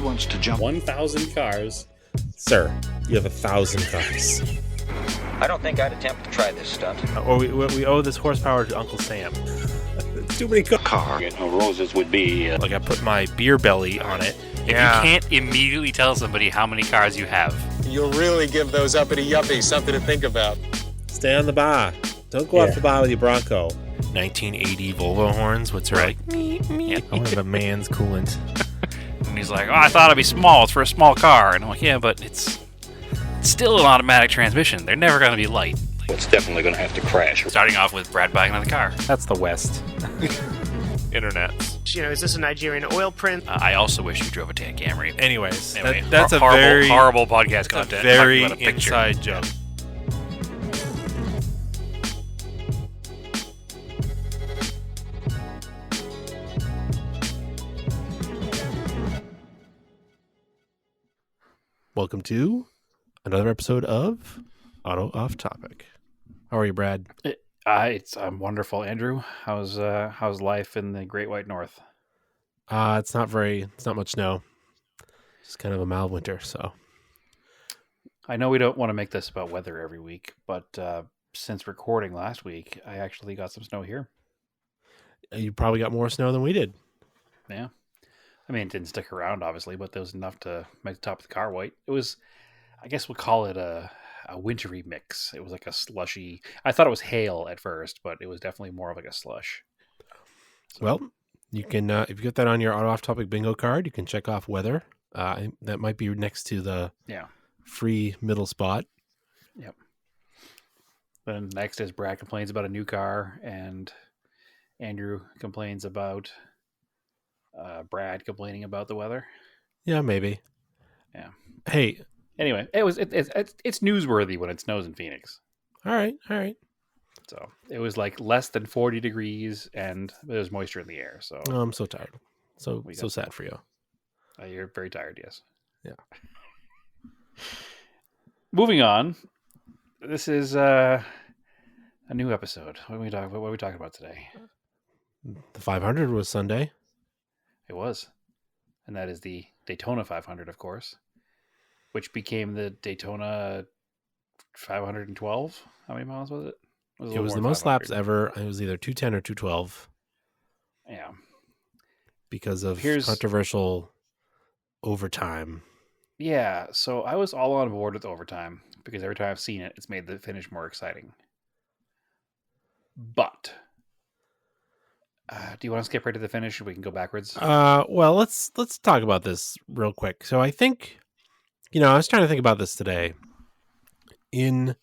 He wants to jump 1,000 cars. Sir, you have 1,000 cars. I don't think I'd attempt to try this stunt. Or we owe this horsepower to Uncle Sam. Too many cars. car. You know, roses would be... Like I put my beer belly on it. If you can't immediately tell somebody how many cars you have. You'll really give those uppity yuppies something to think about. Stay on the bar. Don't go off the bar with your Bronco. 1980 Volvo horns, what's right? I want to have a man's coolant. And he's like, oh, I thought it'd be small. It's for a small car. And I'm like, yeah, but it's still an automatic transmission. They're never going to be light. It's definitely going to have to crash. Starting off with Brad buying another car. That's the West. Internet. You know, is this a Nigerian oil print? I also wish you drove a tan Camry. Anyways, Anyway, that's a horrible, very horrible podcast content. very Talking about a picture. inside joke. Welcome to another episode of Auto Off Topic. How are you, Brad? I'm wonderful, Andrew. How's life in the Great White North? It's not much snow. It's kind of a mild winter, so. I know we don't want to make this about weather every week, but since recording last week, I actually got some snow here. You probably got more snow than we did. Yeah. I mean, it didn't stick around, obviously, but there was enough to make the top of the car white. It was, I guess we'll call it a wintry mix. It was like a slushy. I thought it was hail at first, but it was definitely more of like a slush. So. Well, you can, if you get that on your Auto Off Topic bingo card, you can check off weather. That might be next to the free middle spot. Yep. Then next is Brad complains about a new car, and Andrew complains about Brad complaining about the weather. Yeah, maybe. Yeah. Hey. Anyway, it's newsworthy when it snows in Phoenix. All right. So it was like less than 40 degrees, and there's moisture in the air. So I'm so tired. So sad for you. You're very tired. Yes. Yeah. Moving on. This is a new episode. What are we talking about today? The 500 was Sunday. It was, and that is the Daytona 500, of course, which became the Daytona 512. How many miles was it? It was the most laps ever. It was either 210 or 212. Yeah. Because of controversial overtime. Yeah, so I was all on board with overtime because every time I've seen it, it's made the finish more exciting. But do you want to skip right to the finish, or we can go backwards? Well, let's talk about this real quick. So I think, I was trying to think about this today. You've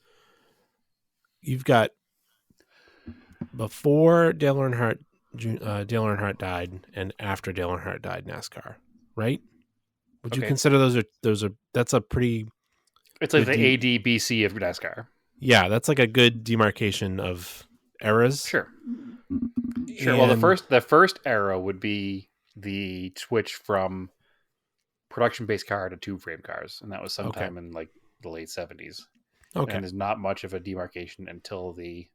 got before Dale Earnhardt died and after Dale Earnhardt died NASCAR, right? Would you consider that's a pretty... It's like the ADBC of NASCAR. Yeah, that's like a good demarcation of eras. Sure. Well, the first era would be the switch from production-based car to tube-frame cars, and that was sometime in like the late 70s. Okay. And there's not much of a demarcation until the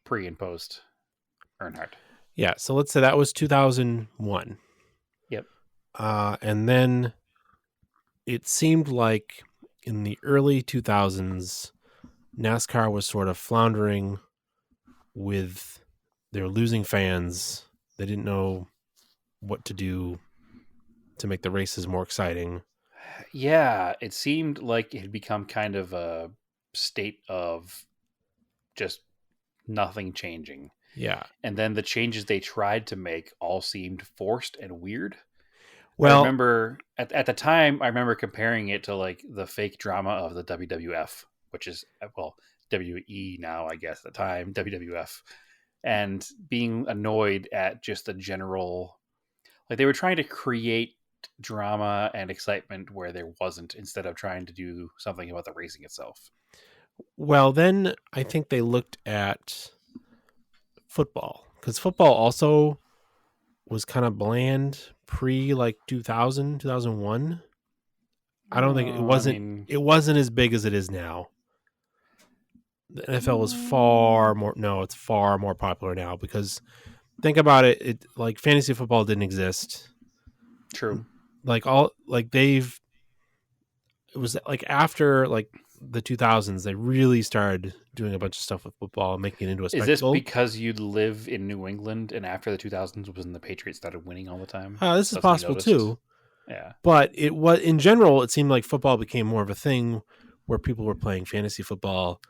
pre and post Earnhardt. Yeah, so let's say that was 2001. Yep. And then it seemed like in the early 2000s, NASCAR was sort of floundering with... They were losing fans. They didn't know what to do to make the races more exciting. Yeah, it seemed like it had become kind of a state of just nothing changing. Yeah. And then the changes they tried to make all seemed forced and weird. Well, I remember at the time, I remember comparing it to like the fake drama of the WWF, which is, well, WE now, I guess, at the time, WWF. And being annoyed at just the general, like they were trying to create drama and excitement where there wasn't, instead of trying to do something about the racing itself. Well, then I think they looked at football, because football also was kind of bland pre like 2001. I don't think it wasn't. It wasn't as big as it is now. The NFL was far more popular now, because think about it. It like fantasy football didn't exist. True. they've, it was like after like the 2000s, they really started doing a bunch of stuff with football and making it into a Is this spectacle. because you live in New England and after the 2000s was when the Patriots started winning all the time? This is That's when you possible noticed? too. Yeah. But it was, in general, it seemed like football became more of a thing where people were playing fantasy football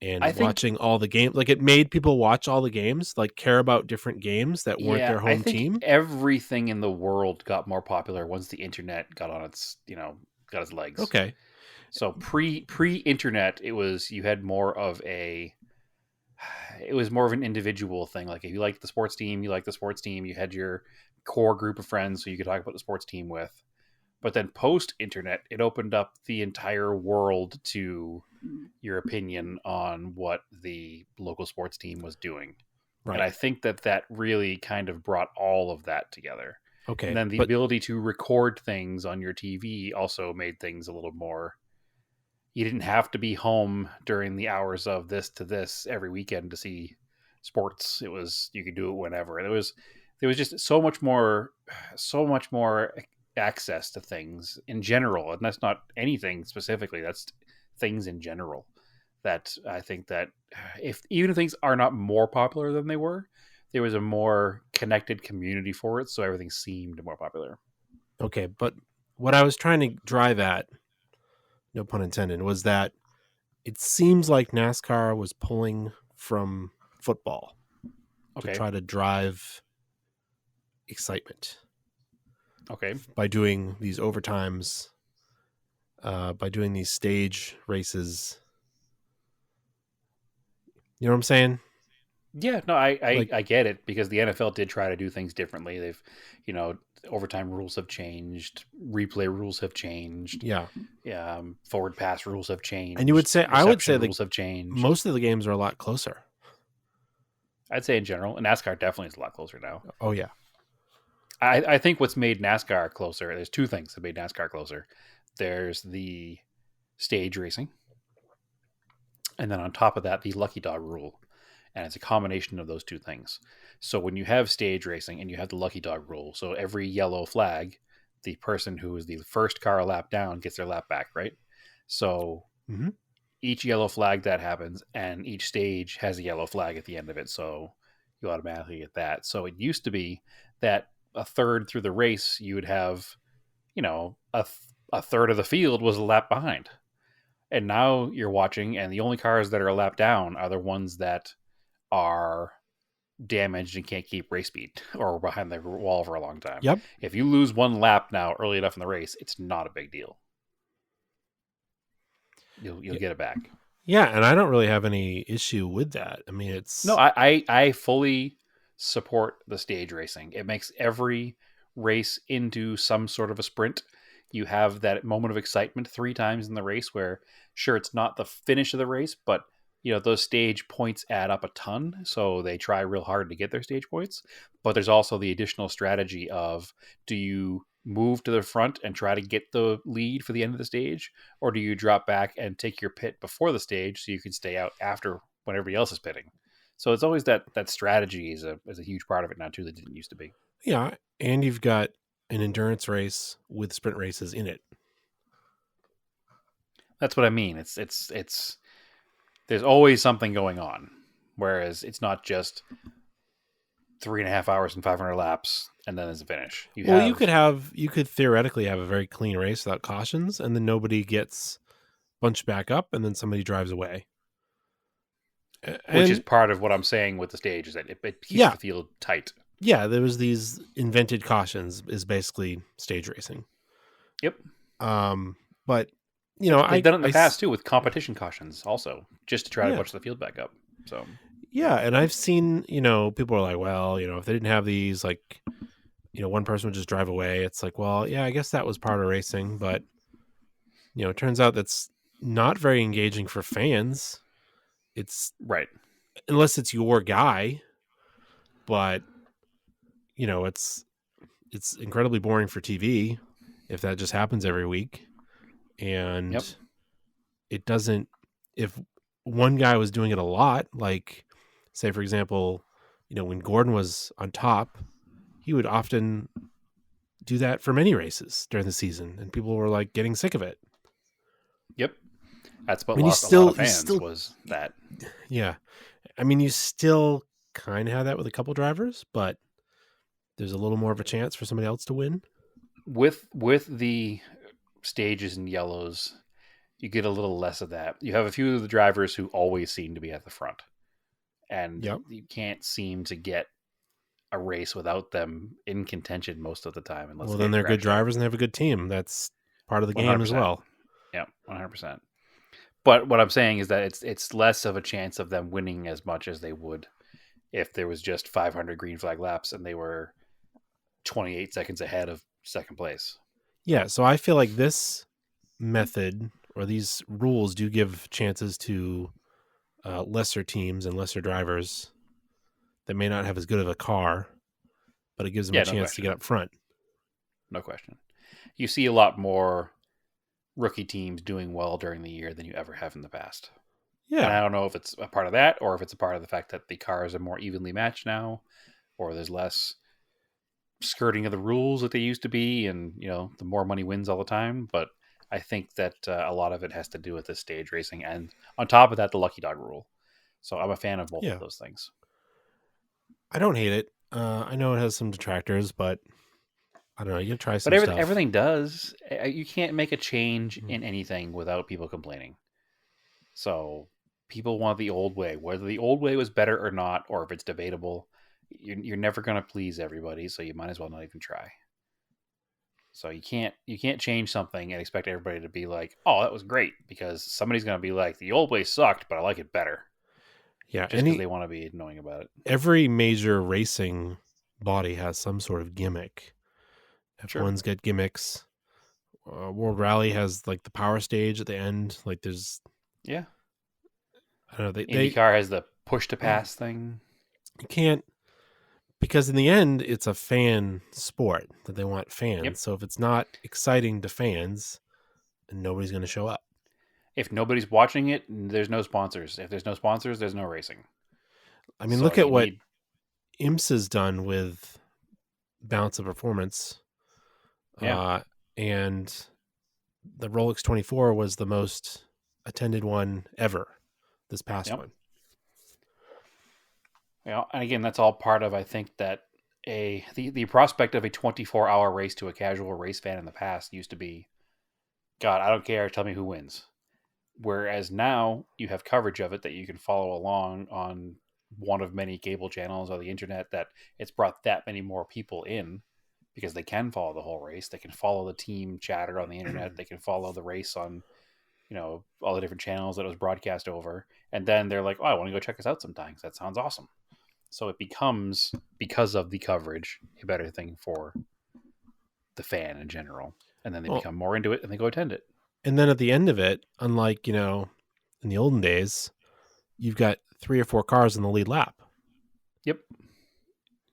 and I think- watching all the games. Like, it made people watch all the games, like care about different games that weren't their I home think team. everything in the world got more popular once the internet got on its, got its legs. Okay. So pre-internet, you had more of an individual thing. Like if you liked the sports team, you liked the sports team. You had your core group of friends who you could talk about the sports team with. But then post-internet, it opened up the entire world to your opinion on what the local sports team was doing. Right. And I think that really kind of brought all of that together. Okay. And then the ability to record things on your TV also made things a little more. You didn't have to be home during the hours of this to this every weekend to see sports. You could do it whenever. And there was just so much more access to things in general. And that's not anything specifically. That's things in general that I think that even if things are not more popular than they were, there was a more connected community for it. So everything seemed more popular. Okay. But what I was trying to drive at, no pun intended, was that it seems like NASCAR was pulling from football to try to drive excitement. Okay. By doing these overtimes, by doing these stage races. You know what I'm saying? Yeah, no, I get it because the NFL did try to do things differently. They've, overtime rules have changed, replay rules have changed. Yeah. Forward pass rules have changed. And I would say the rules have changed. Most of the games are a lot closer. I'd say in general, and NASCAR definitely is a lot closer now. Oh yeah. I think what's made NASCAR closer, there's two things that made NASCAR closer. There's the stage racing. And then on top of that, the lucky dog rule. And it's a combination of those two things. So when you have stage racing and you have the lucky dog rule, so every yellow flag, the person who is the first car a lap down gets their lap back, right? So each yellow flag that happens, and each stage has a yellow flag at the end of it. So you automatically get that. So it used to be that a third through the race, you would have, a third of the field was a lap behind. And now you're watching, and the only cars that are a lap down are the ones that are damaged and can't keep race speed or behind the wall for a long time. Yep. If you lose one lap now early enough in the race, it's not a big deal. You'll get it back. Yeah, and I don't really have any issue with that. I mean, No, I fully support the stage racing. It makes every race into some sort of a sprint. You have that moment of excitement 3 times in the race where, sure, it's not the finish of the race, but those stage points add up a ton. So they try real hard to get their stage points. But there's also the additional strategy of, do you move to the front and try to get the lead for the end of the stage? Or do you drop back and take your pit before the stage so you can stay out after when everybody else is pitting? So it's always that strategy is a huge part of it now too that didn't used to be. Yeah, and you've got an endurance race with sprint races in it. That's what I mean. It's there's always something going on, whereas it's not just 3.5 hours and 500 laps and then there's a finish. You could theoretically have a very clean race without cautions, and then nobody gets bunched back up, and then somebody drives away. Which is part of what I'm saying with the stage, is that it keeps the field tight. Yeah, there was these invented cautions is basically stage racing. Yep. But I've done it in the past too with competition cautions also, just to try to push the field back up. So yeah, and I've seen, people are like, well, if they didn't have these, like, one person would just drive away. It's like, well, yeah, I guess that was part of racing, but it turns out that's not very engaging for fans. It's right, unless it's your guy, but it's incredibly boring for TV if that just happens every week. And it doesn't, if one guy was doing it a lot, like say, for example, when Gordon was on top, he would often do that for many races during the season, and people were like getting sick of it. Yep. That's what I mean, lost a lot of fans was that. Yeah. I mean, you still kind of have that with a couple drivers, but there's a little more of a chance for somebody else to win. With the stages and yellows, you get a little less of that. You have a few of the drivers who always seem to be at the front, and you can't seem to get a race without them in contention most of the time. Unless Well, then they're good drivers and they have a good team. That's part of the game as well. Yeah, 100%. But what I'm saying is that it's less of a chance of them winning as much as they would if there was just 500 green flag laps and they were 28 seconds ahead of second place. Yeah, so I feel like this method or these rules do give chances to lesser teams and lesser drivers that may not have as good of a car, but it gives them a chance to get up front. No question. You see a lot more rookie teams doing well during the year than you ever have in the past. Yeah. And I don't know if it's a part of that or if it's a part of the fact that the cars are more evenly matched now, or there's less skirting of the rules that they used to be, and the more money wins all the time. But I think that a lot of it has to do with this stage racing, and on top of that, the lucky dog rule. So I'm a fan of both of those things. I don't hate it. I know it has some detractors, but I don't know. You can try some stuff. But everything does. You can't make a change in anything without people complaining. So people want the old way. Whether the old way was better or not, or if it's debatable, you're never going to please everybody. So you might as well not even try. So you can't change something and expect everybody to be like, "Oh, that was great," because somebody's going to be like, "The old way sucked, but I like it better." Yeah, just because they want to be annoying about it. Every major racing body has some sort of gimmick. F1's got gimmicks. World Rally has like the power stage at the end. Like there's, I don't know. IndyCar has the push to pass thing. You can't, because in the end, it's a fan sport that they want fans. Yep. So if it's not exciting to fans, then nobody's going to show up. If nobody's watching it, there's no sponsors. If there's no sponsors, there's no racing. I mean, look at what IMSA's done with Balance of Performance. Yeah. And the Rolex 24 was the most attended one ever, this past one. Yeah, and again, that's all part of, I think, that the prospect of a 24-hour race to a casual race fan in the past used to be, God, I don't care, tell me who wins. Whereas now you have coverage of it that you can follow along on one of many cable channels or the internet, that it's brought that many more people in because they can follow the whole race. They can follow the team chatter on the internet. They can follow the race on, all the different channels that it was broadcast over. And then they're like, oh, I want to go check this out sometimes. That sounds awesome. So it becomes, because of the coverage, a better thing for the fan in general. And then they become more into it and they go attend it. And then at the end of it, unlike, in the olden days, you've got 3 or 4 cars in the lead lap. Yep.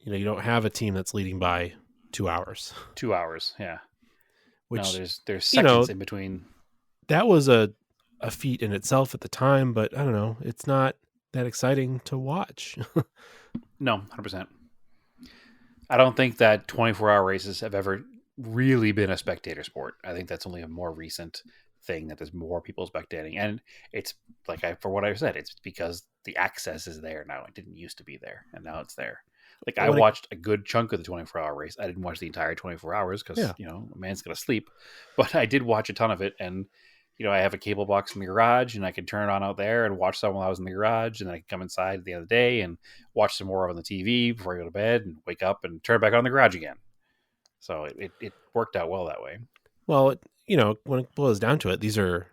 You don't have a team that's leading by 2 hours. 2 hours, yeah. Which, there's seconds in between. That was a feat in itself at the time, but I don't know. It's not that exciting to watch. No, 100%. I don't think that 24-hour races have ever really been a spectator sport. I think that's only a more recent thing, that there's more people spectating. And it's for what I said, it's because the access is there now. It didn't used to be there, and now it's there. I watched a good chunk of the 24-hour race. I didn't watch the entire 24 hours because, a man's going to sleep. But I did watch a ton of it. And, I have a cable box in the garage, and I can turn it on out there and watch some while I was in the garage. And then I can come inside at the end of the day and watch some more on the TV before I go to bed and wake up and turn it back on in the garage again. So it worked out well that way. Well, when it boils down to it, these are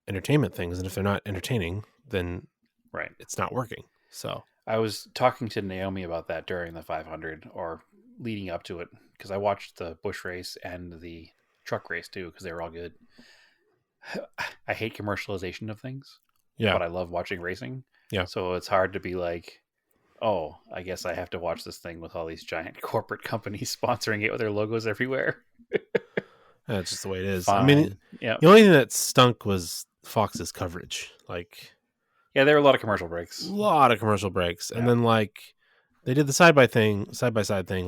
entertainment things. And if they're not entertaining, then it's not working. So I was talking to Naomi about that during the 500 or leading up to it, because I watched the Busch race and the truck race too, because they were all good. I hate commercialization of things, but I love watching racing. Yeah. So it's hard to be like, oh, I guess I have to watch this thing with all these giant corporate companies sponsoring it with their logos everywhere. That's just the way it is. Fine. I mean, the only thing that stunk was Fox's coverage. There were a lot of commercial breaks. And then they did the side by side thing,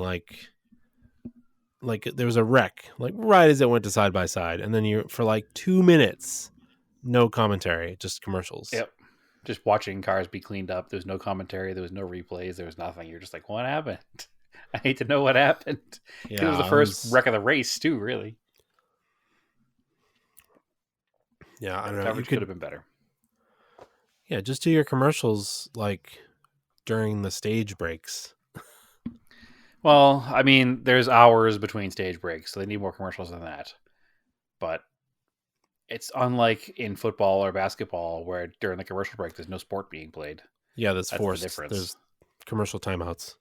like there was a wreck, like right as it went to side by side, and then you for like 2 minutes, no commentary, just commercials. Yep. Just watching cars be cleaned up. There was no commentary. There was no replays. There was nothing. You're just like, what happened? I need to know what happened. It was the first wreck of the race too, really. Yeah, I don't know. Coverage could have been better. Yeah, just do your commercials like during the stage breaks. Well, I mean, there's hours between stage breaks, so they need more commercials than that. But it's unlike in football or basketball where during the commercial break there's no sport being played. Yeah, that's forced. The difference. There's commercial timeouts.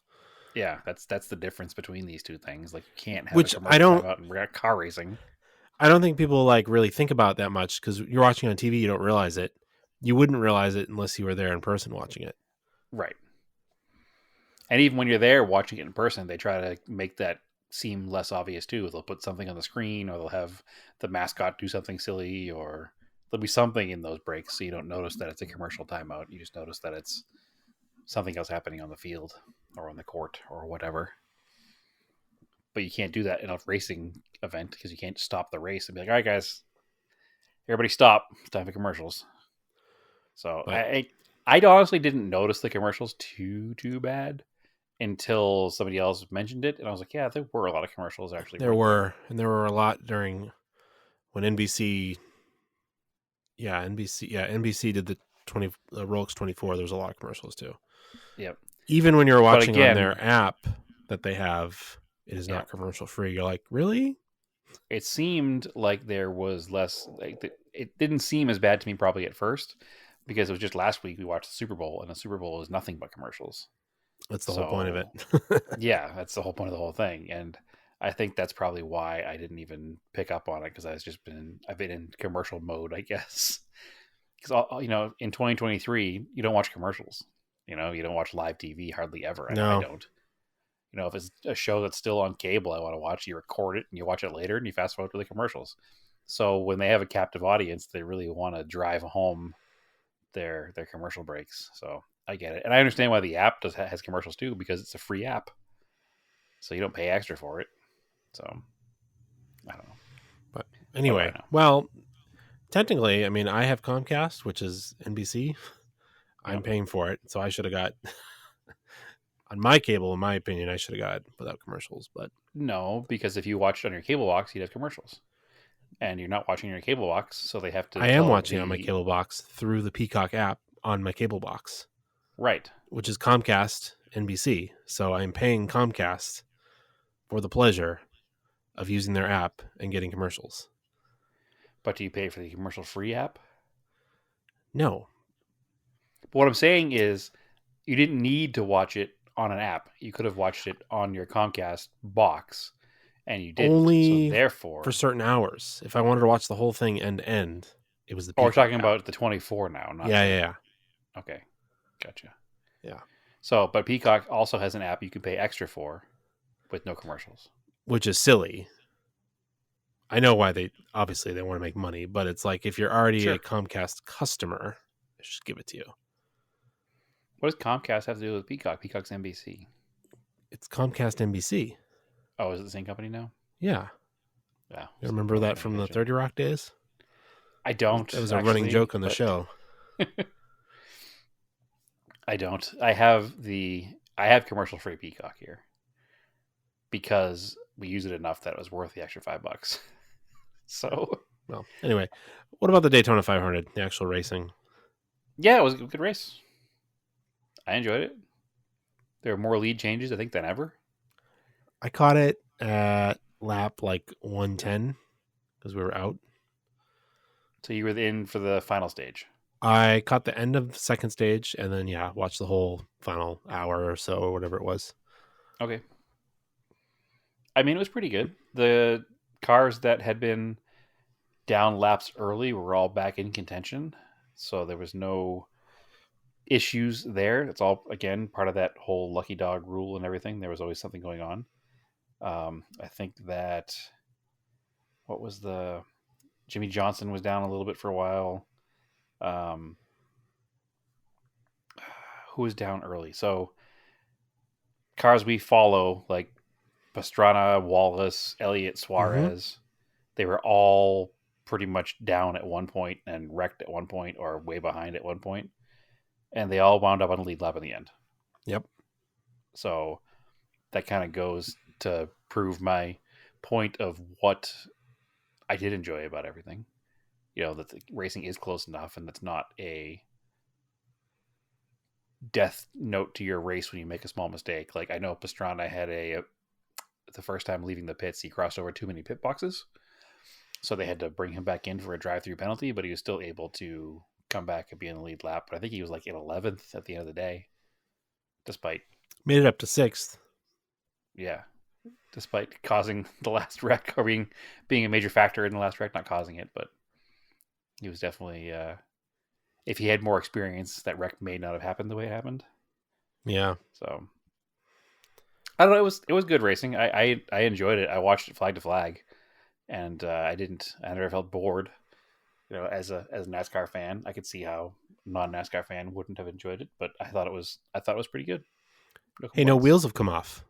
Yeah, that's the difference between these two things. Like, you can't have Which a commercial timeout in car racing. I don't think people like really think about that much because you're watching on TV, you don't realize it. You wouldn't realize it unless you were there in person watching it. Right. And even when you're there watching it in person, they try to make that seem less obvious too. They'll put something on the screen, or they'll have the mascot do something silly, or there'll be something in those breaks so you don't notice that it's a commercial timeout. You just notice that it's something else happening on the field or on the court or whatever. But you can't do that in a racing event because you can't stop the race and be like, all right, guys, everybody stop. It's time for commercials. So I honestly didn't notice the commercials too bad until somebody else mentioned it. And I was like, yeah, there were a lot of commercials actually. There were a lot during when NBC did the Rolex 24. There was a lot of commercials too. Yep. Even when you're watching on their app that they have, it is not commercial free. You're like, really? It seemed like there was less. Like, it didn't seem as bad to me probably at first because it was just last week we watched the Super Bowl, and the Super Bowl is nothing but commercials. That's the whole point of it. Yeah, that's the whole point of the whole thing, and I think that's probably why I didn't even pick up on it because I've been in commercial mode, I guess. Because in 2023, you don't watch commercials. You don't watch live TV hardly ever. No. I don't. If it's a show that's still on cable, I want to watch. You record it and you watch it later, and you fast forward to the commercials. So when they have a captive audience, they really want to drive home their commercial breaks. So I get it, and I understand why the app has commercials too, because it's a free app, so you don't pay extra for it. So I don't know. But anyway, well, technically, I mean, I have Comcast, which is NBC. I'm paying for it, so I should have got on my cable. In my opinion, I should have got without commercials. But no, because if you watched on your cable box, you'd have commercials, and you're not watching your cable box, so they have to. I am watching on my cable box through the Peacock app on my cable box. Right. Which is Comcast NBC. So I'm paying Comcast for the pleasure of using their app and getting commercials. But do you pay for the commercial-free app? No. But what I'm saying is you didn't need to watch it on an app. You could have watched it on your Comcast box, and you didn't. Only so therefore, for certain hours. If I wanted to watch the whole thing end to end, it was the Peacock. We're talking app. about the 24 now. Not Yeah. Okay. Gotcha. Yeah. So, but Peacock also has an app you can pay extra for with no commercials. Which is silly. I know why they want to make money, but it's like if you're already a Comcast customer, they should give it to you. What does Comcast have to do with Peacock? Peacock's NBC. It's Comcast NBC. Oh, is it the same company now? Yeah. Yeah. You remember that from the 30 Rock days? I don't. That was a running joke on the show. I don't. I have commercial-free Peacock here because we use it enough that it was worth the extra $5. So, well, anyway, what about the Daytona 500, the actual racing? Yeah, it was a good race. I enjoyed it. There were more lead changes, I think, than ever. I caught it at lap like 110 because we were out. So you were in for the final stage. I caught the end of the second stage and then, watched the whole final hour or so or whatever it was. Okay. I mean, it was pretty good. The cars that had been down laps early were all back in contention. So there was no issues there. It's all, again, part of that whole lucky dog rule and everything. There was always something going on. I think that, Jimmy Johnson was down a little bit for a while. Who was down early? So cars we follow, like Pastrana, Wallace, Elliott, Suarez, they were all pretty much down at one point and wrecked at one point or way behind at one point, and they all wound up on a lead lap in the end. Yep. So that kind of goes to prove my point of what I did enjoy about everything. That the racing is close enough, and that's not a death note to your race when you make a small mistake. Like, I know Pastrana had the first time leaving the pits, he crossed over too many pit boxes, so they had to bring him back in for a drive-through penalty, but he was still able to come back and be in the lead lap. But I think he was like in 11th at the end of the day, despite Made it up to 6th. Yeah, despite causing the last wreck, or being a major factor in the last wreck, not causing it, but he was definitely, if he had more experience, that wreck may not have happened the way it happened. Yeah. So I don't know. It was good racing. I enjoyed it. I watched it flag to flag, and I never felt bored. As a NASCAR fan, I could see how a non-NASCAR fan wouldn't have enjoyed it, but I thought it was pretty good. Hey, no wheels have come off.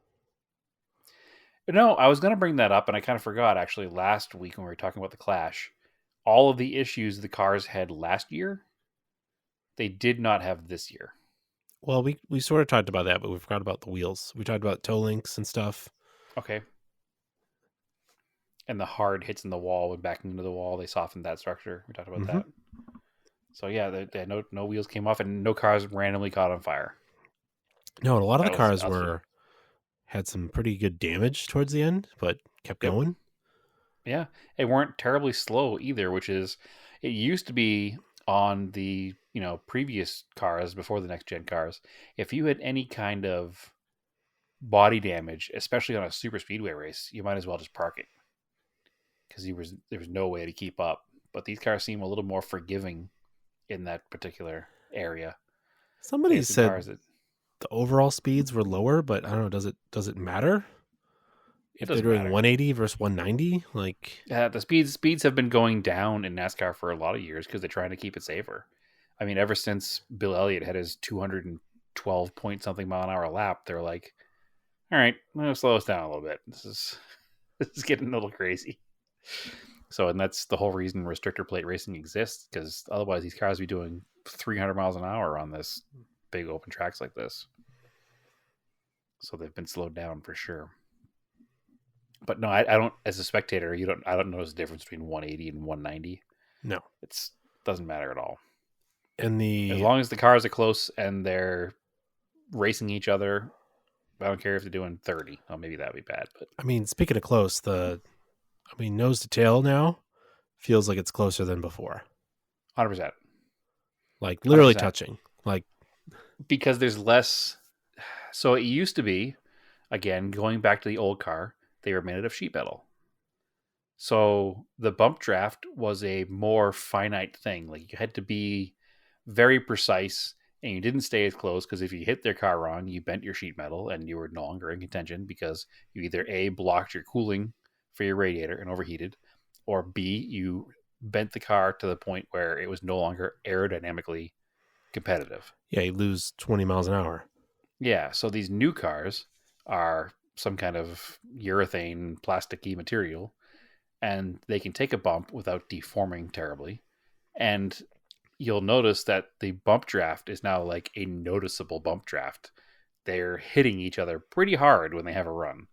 No, I was going to bring that up, and I kind of forgot actually last week when we were talking about the Clash. All of the issues the cars had last year, they did not have this year. Well, we sort of talked about that, but we forgot about the wheels. We talked about toe links and stuff. Okay. And the hard hits in the wall when backing into the wall, they softened that structure. We talked about that. So yeah, no wheels came off, and no cars randomly caught on fire. No, and a lot of the cars had some pretty good damage towards the end, but kept going. Yeah, they weren't terribly slow either, which is, it used to be on the previous cars before the next gen cars. If you had any kind of body damage, especially on a super speedway race, you might as well just park it, because there was no way to keep up. But these cars seem a little more forgiving in that particular area. Somebody said the overall speeds were lower, but I don't know. Does it matter if they're doing 180 versus 190? Like, the speeds have been going down in NASCAR for a lot of years because they're trying to keep it safer. I mean, ever since Bill Elliott had his 212 point something mile an hour lap, they're like, all right, I'm going to slow us down a little bit. This is getting a little crazy. So, and that's the whole reason restrictor plate racing exists, because otherwise these cars would be doing 300 miles an hour on this big open tracks like this. So they've been slowed down for sure. But no, I don't, as a spectator, I don't notice the difference between 180 and 190. No. It doesn't matter at all. And as long as the cars are close and they're racing each other, I don't care if they're doing 30. Oh, maybe that would be bad. But I mean, speaking of close, nose to tail now feels like it's closer than before. 100%. Like literally 100%. touching. Like, because there's less. So it used to be, again, going back to the old car, they were made out of sheet metal. So the bump draft was a more finite thing. Like, you had to be very precise, and you didn't stay as close, because if you hit their car wrong, you bent your sheet metal and you were no longer in contention, because you either A, blocked your cooling for your radiator and overheated, or B, you bent the car to the point where it was no longer aerodynamically competitive. Yeah, you lose 20 miles an hour. Yeah, so these new cars are some kind of urethane plasticky material, and they can take a bump without deforming terribly. And you'll notice that the bump draft is now like a noticeable bump draft. They're hitting each other pretty hard when they have a run,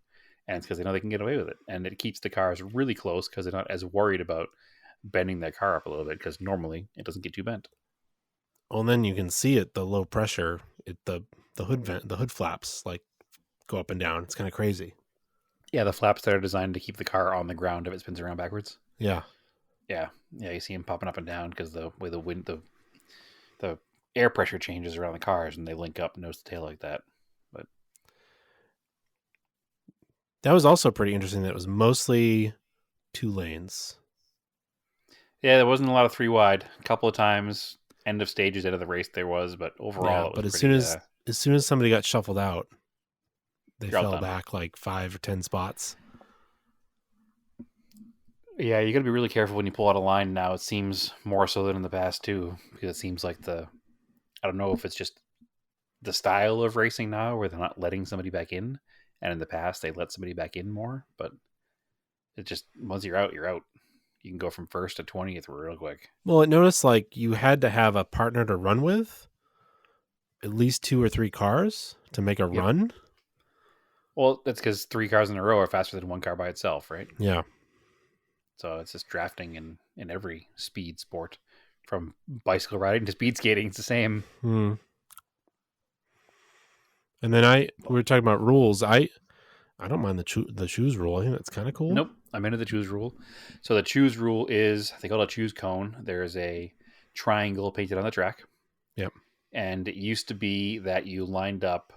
and it's because they know they can get away with it. And it keeps the cars really close because they're not as worried about bending their car up a little bit, because normally it doesn't get too bent. Well, and then you can see it, the low pressure, the hood flaps like go up and down. It's kind of crazy. Yeah, the flaps that are designed to keep the car on the ground if it spins around backwards. Yeah. You see them popping up and down because the way the wind, the air pressure changes around the cars, and they link up nose to tail like that. But that was also pretty interesting. That it was mostly 2 lanes. Yeah, there wasn't a lot of 3 wide. A couple of times, end of stages, end of the race, there was, but overall, but as soon as somebody got shuffled out, they fell back like 5 or 10 spots. Yeah, you got to be really careful when you pull out a line now. It seems more so than in the past too, because it seems like I don't know if it's just the style of racing now, where they're not letting somebody back in, And in the past, they let somebody back in more, but it just, once you're out, you're out. You can go from first to 20th real quick. Well, I noticed like you had to have a partner to run with, at least 2 or 3 cars to make a run. Well, that's because 3 cars in a row are faster than 1 car by itself, right? Yeah. So it's just drafting in every speed sport, from bicycle riding to speed skating. It's the same. And then we were talking about rules. I don't mind the choose rule. I think that's kind of cool. Nope, I'm into the choose rule. So the choose rule is, they call it a choose cone. There's a triangle painted on the track. Yep. And it used to be that you lined up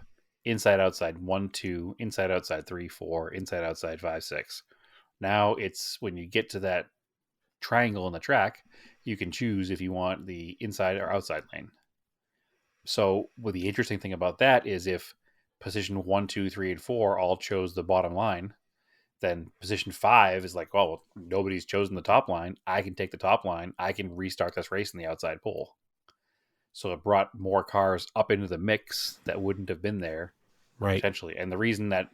inside, outside, 1, 2, inside, outside, 3, 4, inside, outside, 5, 6. Now it's, when you get to that triangle in the track, you can choose if you want the inside or outside lane. So the interesting thing about that is, if position 1, 2, 3, and 4 all chose the bottom line, then position 5 is like, well, nobody's chosen the top line. I can take the top line. I can restart this race in the outside pole. So it brought more cars up into the mix that wouldn't have been there, right? Potentially. And the reason that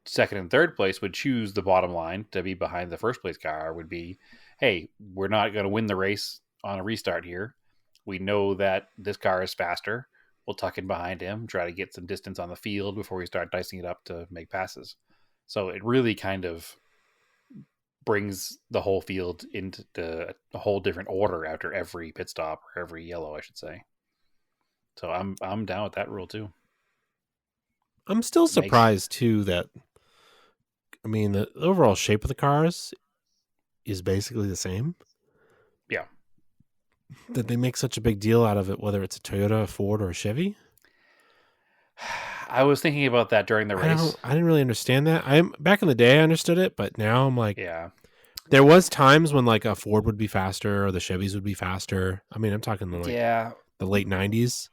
second and third place would choose the bottom line to be behind the first place car would be, hey, we're not going to win the race on a restart here. We know that this car is faster. We'll tuck in behind him, try to get some distance on the field before we start dicing it up to make passes. So it really kind of brings the whole field into a whole different order after every pit stop, or every yellow, I should say. So I'm down with that rule too. I'm still surprised too that, I mean, the overall shape of the cars is basically the same. Yeah. That they make such a big deal out of it, whether it's a Toyota, a Ford, or a Chevy. I was thinking about that during the race. I didn't really understand that. Back in the day I understood it, but now I'm like, yeah. There was times when like a Ford would be faster or the Chevys would be faster. I mean, I'm talking like the late 90s.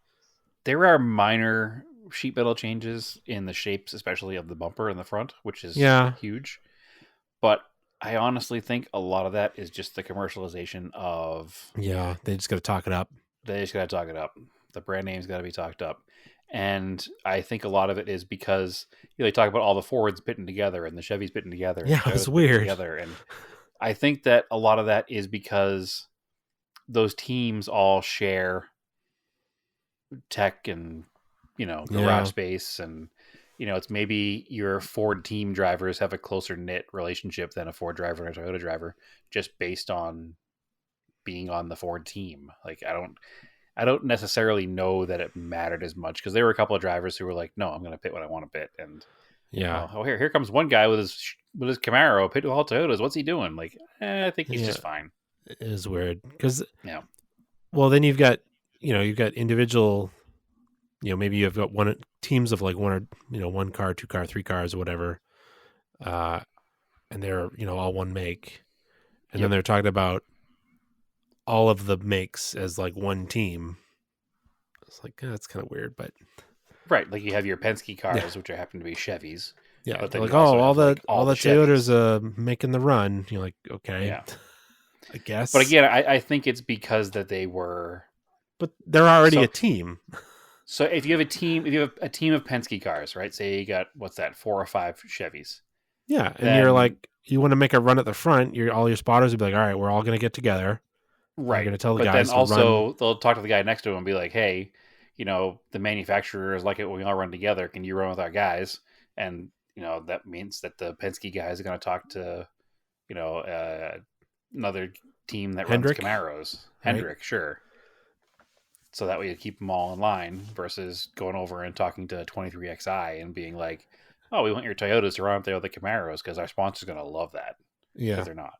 There are minor sheet metal changes in the shapes, especially of the bumper in the front, which is huge. But I honestly think a lot of that is just the commercialization of... Yeah, they just got to talk it up. The brand name's got to be talked up. And I think a lot of it is because they talk about all the Fords pitting together and the Chevys pitting together. Yeah, it's weird. Together. And I think that a lot of that is because those teams all share tech and, garage space. And, it's maybe your Ford team drivers have a closer knit relationship than a Ford driver and a Toyota driver, just based on being on the Ford team. Like, I don't necessarily know that it mattered as much, because there were a couple of drivers who were like, no, I'm going to pit when I want to pit. And here comes one guy with his Camaro, pit with all Toyotas. What's he doing? Like, I think he's just fine. It is weird because, well, then you've got individual, maybe you've got teams of like one car, 2 car, 3 cars or whatever. And they're, all one make. And then they're talking about all of the makes as like one team. It's like, that's kind of weird, but right. Like you have your Penske cars, which happen to be Chevys. Yeah. But then like, all the Chevys. Toyotas making the run. You're like, okay, I guess. But again, I think it's because that they were, but they're already a team. So if you have a team of Penske cars, right? Say you got, 4 or 5 Chevys. Yeah. And you're like, you want to make a run at the front. All your spotters would be like, all right, we're all going to get together. Right. You're going to tell the but guys then also they'll talk to the guy next to him and be like, hey, the manufacturers like it when we all run together. Can you run with our guys? And, that means that the Penske guys are going to talk to, another team that runs Camaros. Hendrick, right. Sure. So that way you keep them all in line versus going over and talking to 23XI and being like, oh, we want your Toyotas to run up there with the Camaros because our sponsor's going to love that. Yeah. Because they're not.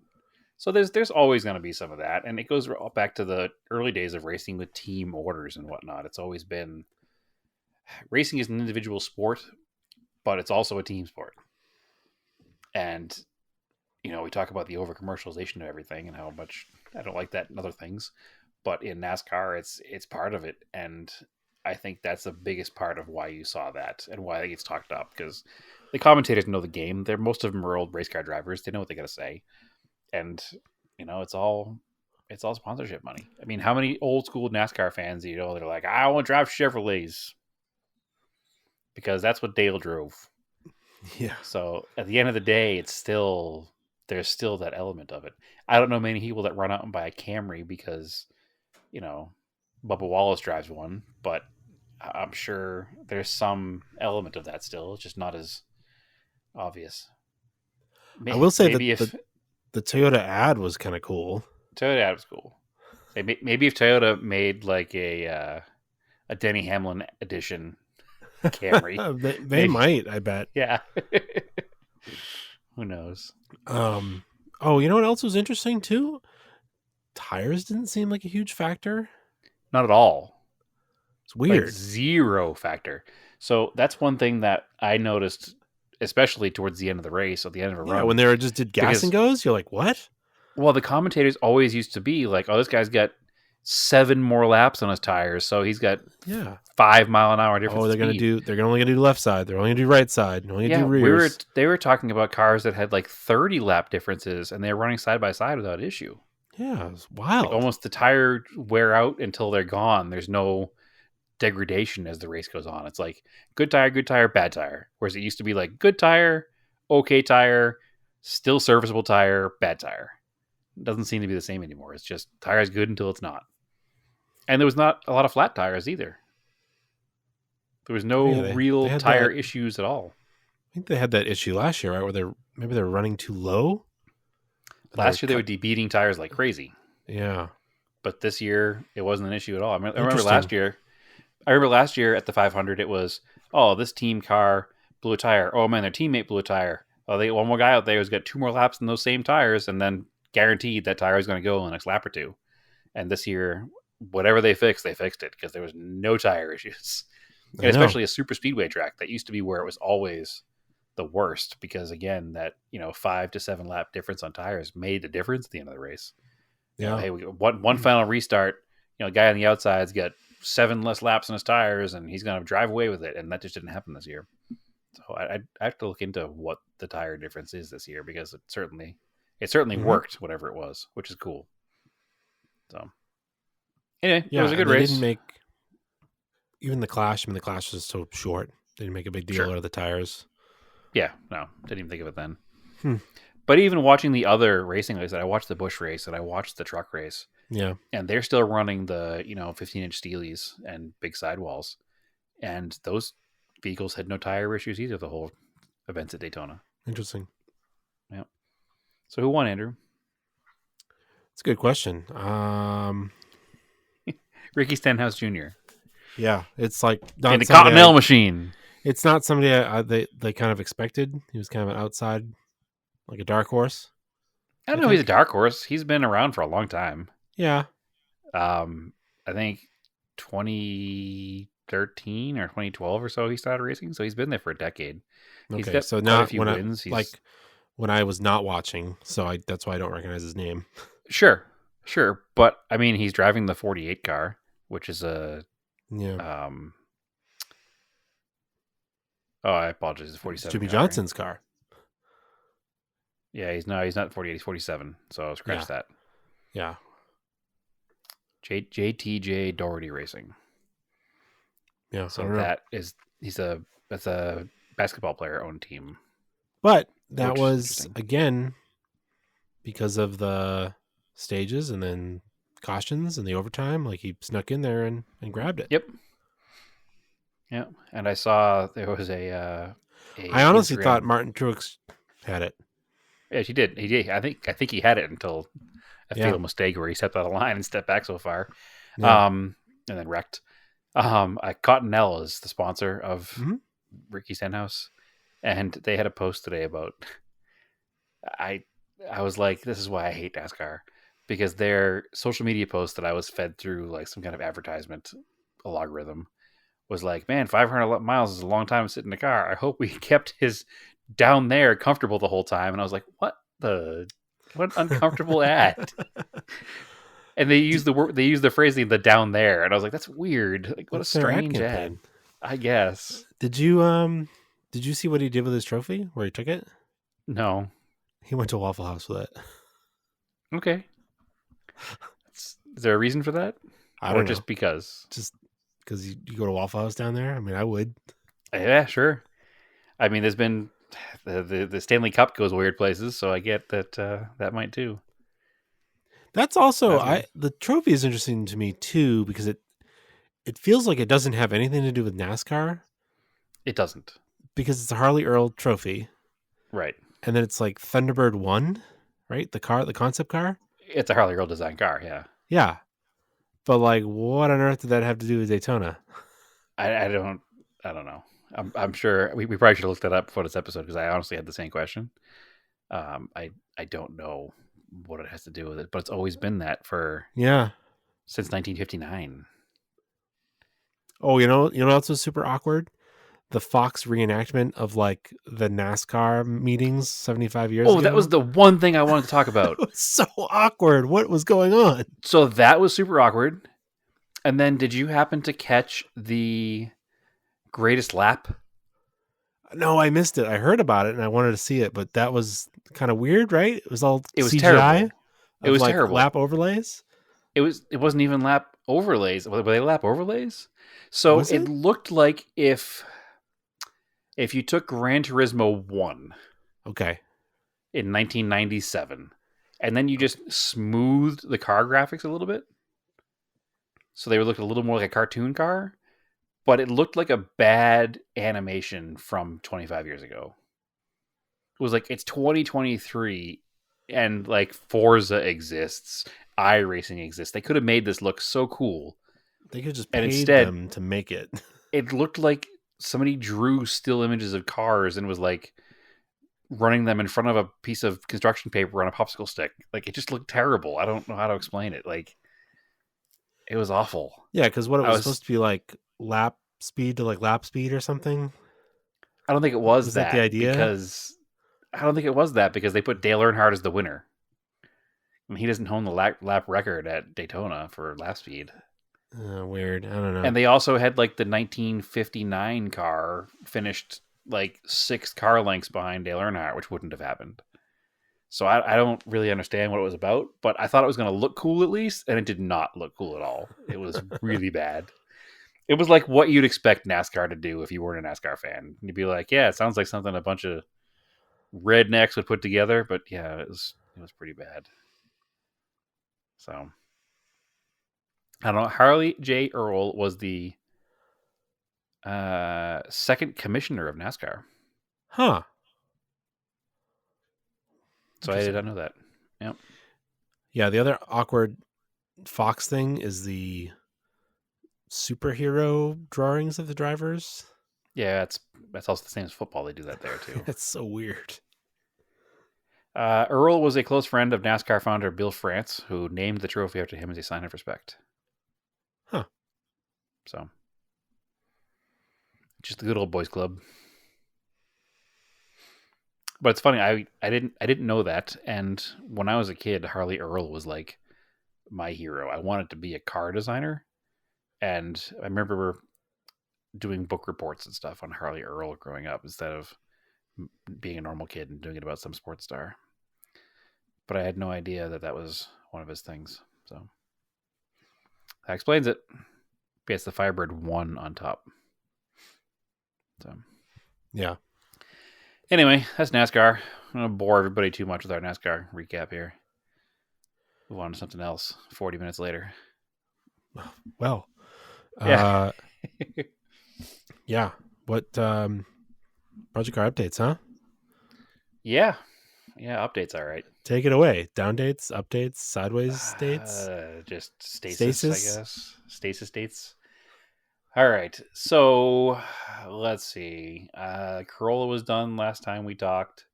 So there's always going to be some of that. And it goes back to the early days of racing with team orders and whatnot. It's always been, racing is an individual sport, but it's also a team sport. And, we talk about the over commercialization of everything and how much I don't like that and other things. But in NASCAR, it's part of it. And I think that's the biggest part of why you saw that and why it gets talked up, because the commentators know the game. Most of them are old race car drivers. They know what they got to say. And, it's all sponsorship money. I mean, how many old school NASCAR fans, they're like, I want to drive Chevrolets because that's what Dale drove. Yeah. So at the end of the day, there's still that element of it. I don't know many people that run out and buy a Camry because, Bubba Wallace drives one, but I'm sure there's some element of that still. It's just not as obvious. I will say Maybe that if the Toyota ad was kind of cool. Toyota ad was cool. Maybe if Toyota made like a Denny Hamlin edition Camry, they maybe. might, I bet. Yeah. Who knows? Oh, you know what else was interesting too? Tires didn't seem like a huge factor. Not at all. It's weird. Like zero factor. So that's one thing that I noticed, especially towards the end of the race or the end of a run. When they just did gas and goes, you're like, what? Well, the commentators always used to be like, "Oh, this guy's got 7 more laps on his tires, so he's got 5 mile an hour difference." Oh, they're only gonna do left side. They're only gonna do right side. They're only gonna do rears. They were talking about cars that had like 30 lap differences, and they were running side by side without issue. Yeah, it was wild. Like almost the tire wear out until they're gone. There's no degradation as the race goes on. It's like good tire, bad tire. Whereas it used to be like good tire, okay tire, still serviceable tire, bad tire. It doesn't seem to be the same anymore. It's just tire is good until it's not. And there was not a lot of flat tires either. There was no real tire issues at all. I think they had that issue last year, right? Where they're running too low. Last year they would be beating tires like crazy. Yeah. But this year it wasn't an issue at all. I remember last year at the 500 it was, oh, this team car blew a tire. Oh man, their teammate blew a tire. Oh, one more guy out there who's got 2 more laps in those same tires, and then guaranteed that tire is going to go in the next lap or two. And this year, whatever they fixed it because there was no tire issues. And especially a super speedway track that used to be where it was always the worst because, again, that 5 to 7 lap difference on tires made a difference at the end of the race. Yeah. Hey, we got one final restart. The guy on the outside's got 7 less laps on his tires, and he's going to drive away with it. And that just didn't happen this year. So I have to look into what the tire difference is this year because it certainly worked, whatever it was, which is cool. So anyway, it was a good race. Didn't make even the Clash. I mean, the Clash was so short. They didn't make a big deal out of the tires. Yeah, no, didn't even think of it then. But even watching the other racing, like I said, I watched the Busch race and I watched the truck race. Yeah, and they're still running the 15-inch steelies and big sidewalls, and those vehicles had no tire issues either the whole events at Daytona. Interesting. Yeah. So who won, Andrew? It's a good question. Ricky Stenhouse Jr. Yeah, it's like not in the Continental machine. It's not somebody they kind of expected. He was kind of an outside, like a dark horse. I don't know. He's a dark horse. He's been around for a long time. Yeah. I think 2013 or 2012 or so he started racing. So he's been there for a decade. He's got so now a few wins. When I was not watching, so that's why I don't recognize his name. Sure. But I mean, he's driving the 48 car, which is a I apologize. It's 47. Jimmy Johnson's car. Yeah, he's not 48. He's 47. So I'll scratch that. Yeah. JTJ Doherty Racing. Yeah. So that's a basketball player owned team. But that was again because of the stages and then cautions and the overtime. Like he snuck in there and grabbed it. Yep. Yeah, and I saw there was a I honestly thought Martin Truex had it. Yeah, he did. I think he had it until a fatal mistake where he stepped out of line and stepped back so far, and then wrecked. Cottonelle is the sponsor of Ricky Stenhouse, and they had a post today about. I was like, this is why I hate NASCAR, because their social media post that I was fed through like some kind of advertisement, a logarithm, was like, man, 500 miles is a long time to sit in the car. I hope we kept his down there comfortable the whole time. And I was like, what uncomfortable ad. And they use the phrasing the down there, and I was like, that's weird. Like, what a strange ad. I guess. Did you see what he did with his trophy where he took it? No. He went to Waffle House with it. Okay. Is there a reason for that? I don't know. Just because? Just because you go to Waffle House down there? I mean, I would. Yeah, sure. I mean, there's been the Stanley Cup goes weird places, so I get that that might too. That's also Fascinating. the trophy is interesting to me too because it feels like it doesn't have anything to do with NASCAR It doesn't. because it's a Harley Earl trophy, Right. and then it's like Thunderbird 1, right? The concept car. It's a Harley Earl design car, yeah. Yeah, but like, what on earth did that have to do with Daytona? I don't know. I'm sure we probably should have looked that up before this episode because I honestly had the same question. I don't know what it has to do with it, but it's always been that Yeah. since 1959. Oh, you know what else was super awkward? The Fox reenactment of like the NASCAR meetings 75 years ago. Oh, that was the one thing I wanted to talk about. It was so awkward. What was going on? So that was super awkward. And then did you happen to catch the greatest lap? No, I missed it. I heard about it and I wanted to see it, but that was kind of weird, right? It was all It was CGI. terrible. It of, was like, terrible. Lap overlays. It wasn't even lap overlays. Were they lap overlays? So Was it? it looked like if you took Gran Turismo 1 Okay. in 1997 and then you just smoothed the car graphics a little bit, so they looked a little more like a cartoon car, but it looked like a bad animation from 25 years ago. It was like, it's 2023 and like Forza exists, iRacing exists. They could have made this look so cool. They could just And paid instead- them to make it. It looked like somebody drew still images of cars and was like running them in front of a piece of construction paper on a popsicle stick. Like, it just looked terrible. I don't know how to explain it. Like, it was awful. Yeah, because what it I was was- supposed to be like lap speed to like lap speed or something. I don't think it was, Was that the idea? because I don't think it was that because they put Dale Earnhardt as the winner. I mean, he doesn't own the lap record at Daytona for lap speed. Weird. I don't know. And they also had like the 1959 car finished like 6 car lengths behind Dale Earnhardt, which wouldn't have happened. So I don't really understand what it was about, but I thought it was going to look cool at least, and it did not look cool at all. It was really bad. It was like what you'd expect NASCAR to do if you weren't a NASCAR fan. You'd be like, yeah, it sounds like something a bunch of rednecks would put together, but yeah, it was pretty bad. So I don't know. Harley J. Earl was the second commissioner of NASCAR. Huh. So I did not know that. Yep. Yeah, the other awkward Fox thing is the superhero drawings of the drivers. Yeah, that's also the same as football. They do that there too. It's so weird. Earl was a close friend of NASCAR founder Bill France, who named the trophy after him as a sign of respect. Huh. So, just the good old boys club. But it's funny, I didn't know that, and when I was a kid, Harley Earl was like my hero. I wanted to be a car designer, and I remember doing book reports and stuff on Harley Earl growing up instead of being a normal kid and doing it about some sports star. But I had no idea that was one of his things. So that explains it. It's the Firebird 1 on top. So Yeah. anyway, that's NASCAR. I'm going to bore everybody too much with our NASCAR recap here. Move on to something else 40 minutes later. Well. Yeah. Yeah. What Project Car updates, huh? Yeah, updates all right. Take it away. Down dates, updates, sideways dates. Just stasis, Stasis? I guess. Stasis dates. All right. So let's see. Corolla was done last time we talked.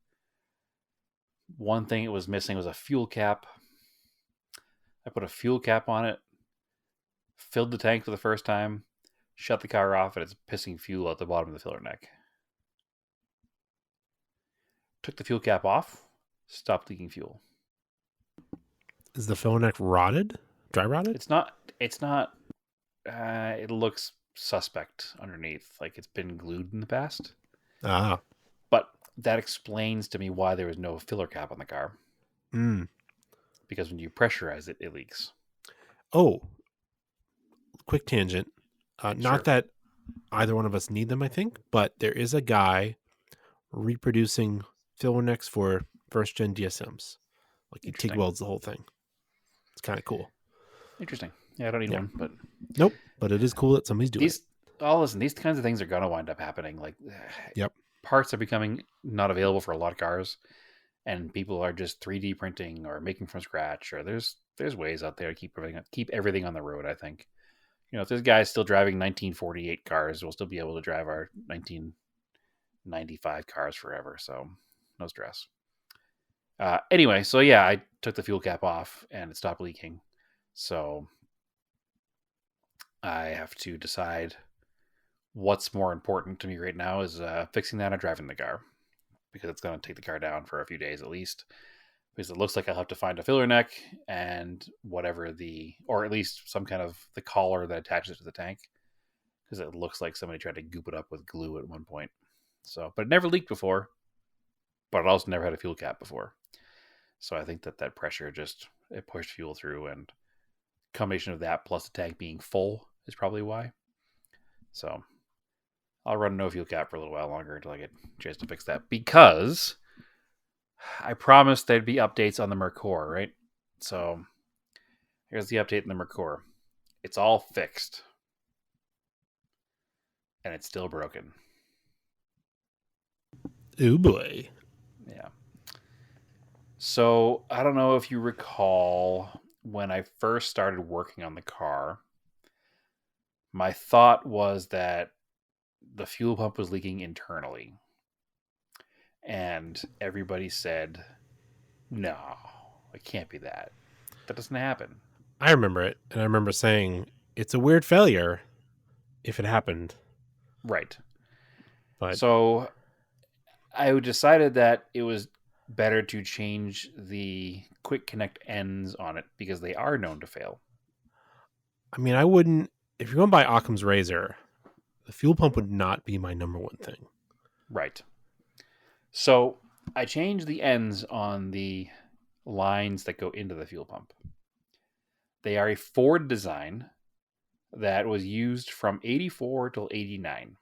One thing it was missing was a fuel cap. I put a fuel cap on it, filled the tank for the first time, shut the car off, and it's pissing fuel out the bottom of the filler neck. Took the fuel cap off, stopped leaking fuel. Is the filler neck rotted? Dry rotted? It's not. It looks suspect underneath, like it's been glued in the past. Ah. But that explains to me why there was no filler cap on the car. Because when you pressurize it, it leaks. Oh. Quick tangent. Sure. Not that either one of us need them, I think, but there is a guy reproducing filler necks for first gen DSMs. Like he TIG Interesting. welds the whole thing. It's kind of cool. Interesting. Yeah, I don't need Yeah. one, but Nope, but it is cool that somebody's doing these. Oh, listen, these kinds of things are gonna wind up happening. Like, Yep. parts are becoming not available for a lot of cars, and people are just 3D printing or making from scratch. Or there's ways out there to keep everything on the road. I think, if there's guys still driving 1948 cars, we'll still be able to drive our 1995 cars forever. So no stress. Anyway, so yeah, I took the fuel cap off and it stopped leaking. So I have to decide what's more important to me right now is fixing that or driving the car, because it's going to take the car down for a few days at least, because it looks like I'll have to find a filler neck and whatever or at least some kind of the collar that attaches it to the tank, because it looks like somebody tried to goop it up with glue at one point. So, but it never leaked before, but it also never had a fuel cap before. So I think that pressure it pushed fuel through, and combination of that plus the tank being full is probably why. So I'll run no fuel cap for a little while longer until I get a chance to fix that, because I promised there'd be updates on the Mercor, right? So here's the update in the Mercor. It's all fixed, and it's still broken. Oh boy. Yeah. So I don't know if you recall when I first started working on the car, my thought was that the fuel pump was leaking internally. And everybody said, no, it can't be that. That doesn't happen. I remember it, and I remember saying it's a weird failure if it happened. Right. But so I decided that it was better to change the quick connect ends on it, because they are known to fail. I mean, I wouldn't, if you're going by Occam's razor, the fuel pump would not be my number one thing. Right. So I changed the ends on the lines that go into the fuel pump. They are a Ford design that was used from 84 till 89.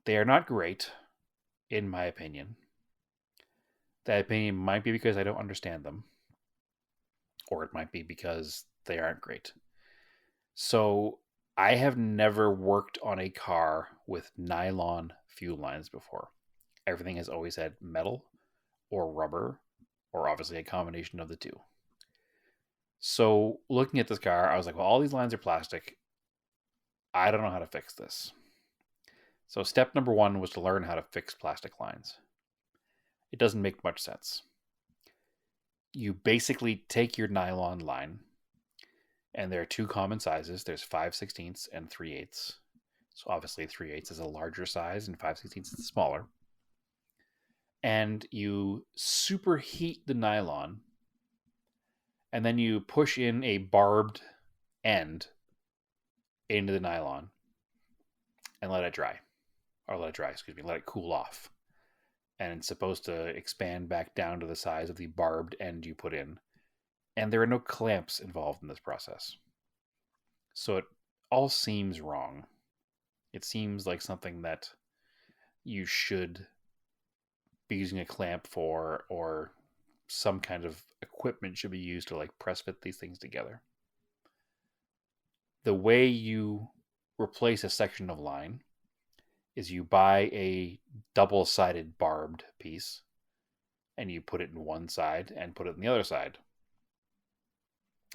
They are not great, in my opinion. That opinion might be because I don't understand them, or it might be because they aren't great. So I have never worked on a car with nylon fuel lines before. Everything has always had metal or rubber, or obviously a combination of the two. So looking at this car, I was like, well, all these lines are plastic. I don't know how to fix this. So step number one was to learn how to fix plastic lines. It doesn't make much sense. You basically take your nylon line, and there are two common sizes. There's 5/16 and 3/8. So obviously 3/8 is a larger size and 5/16 is smaller. And you superheat the nylon, and then you push in a barbed end into the nylon and let it cool off. And it's supposed to expand back down to the size of the barbed end you put in. And there are no clamps involved in this process. So it all seems wrong. It seems like something that you should be using a clamp for, or some kind of equipment should be used to like press fit these things together. The way you replace a section of line is you buy a double-sided barbed piece, and you put it in one side and put it in the other side,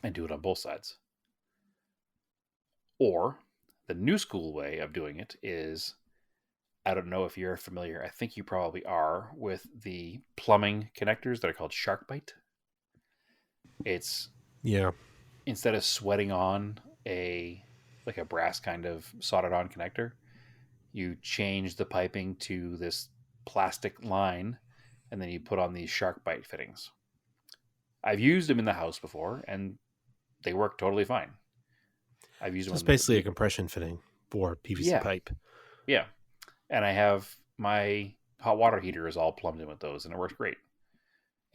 and do it on both sides. Or the new school way of doing it is, I don't know if you're familiar, I think you probably are, with the plumbing connectors that are called SharkBite. It's, instead of sweating on a brass kind of soldered on connector, you change the piping to this plastic line, and then you put on these SharkBite fittings. I've used them in the house before, and they work totally fine. I've used them. It's basically a compression fitting for PVC pipe. Yeah. And I have my hot water heater is all plumbed in with those, and it works great.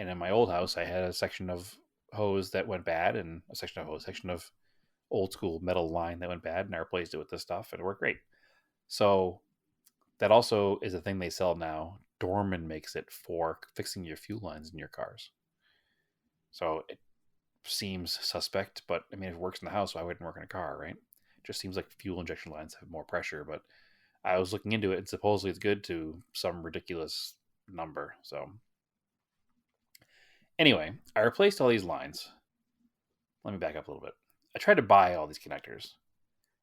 And in my old house, I had a section of hose that went bad, and a section of old school metal line that went bad, and I replaced it with this stuff, and it worked great. So that also is a thing they sell now. Dorman makes it for fixing your fuel lines in your cars. So it seems suspect, but I mean, if it works in the house, why wouldn't it work in a car, right? It just seems like fuel injection lines have more pressure, but I was looking into it, and supposedly it's good to some ridiculous number. So anyway, I replaced all these lines. Let me back up a little bit. I tried to buy all these connectors,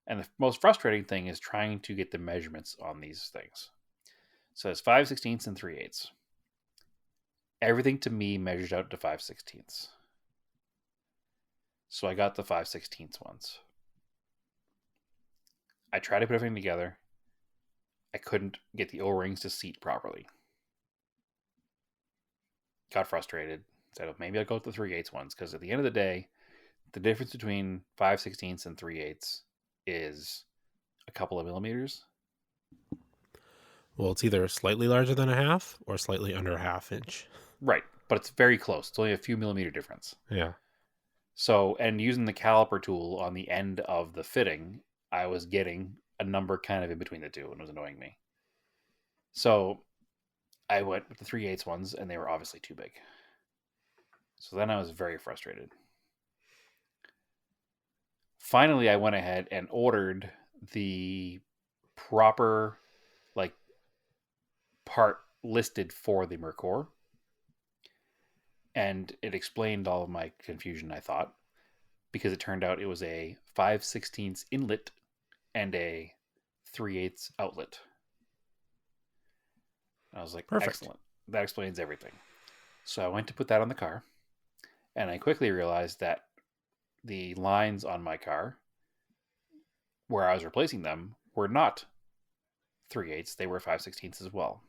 and the most frustrating thing is trying to get the measurements on these things. So it's 5/16 and 3/8. Everything to me measures out to 5/16. So I got the 5/16 ones. I tried to put everything together. I couldn't get the O-rings to seat properly. Got frustrated. Said, well, maybe I'll go with the 3/8 ones, because at the end of the day, the difference between 5/16 and 3/8 is a couple of millimeters. Well, it's either slightly larger than a half or slightly under a half inch. Right, but it's very close. It's only a few millimeter difference. Yeah. So, and using the caliper tool on the end of the fitting, I was getting a number kind of in between the two, and it was annoying me. So I went with the 3/8 ones, and they were obviously too big. So then I was very frustrated. Finally, I went ahead and ordered the proper, like, part listed for the Mercor. And it explained all of my confusion, I thought, because it turned out it was a 5/16 inlet and a 3/8 outlet. And I was like, Perfect. Excellent. That explains everything. So I went to put that on the car, and I quickly realized that the lines on my car, where I was replacing them, were not 3/8. They were 5/16 as well.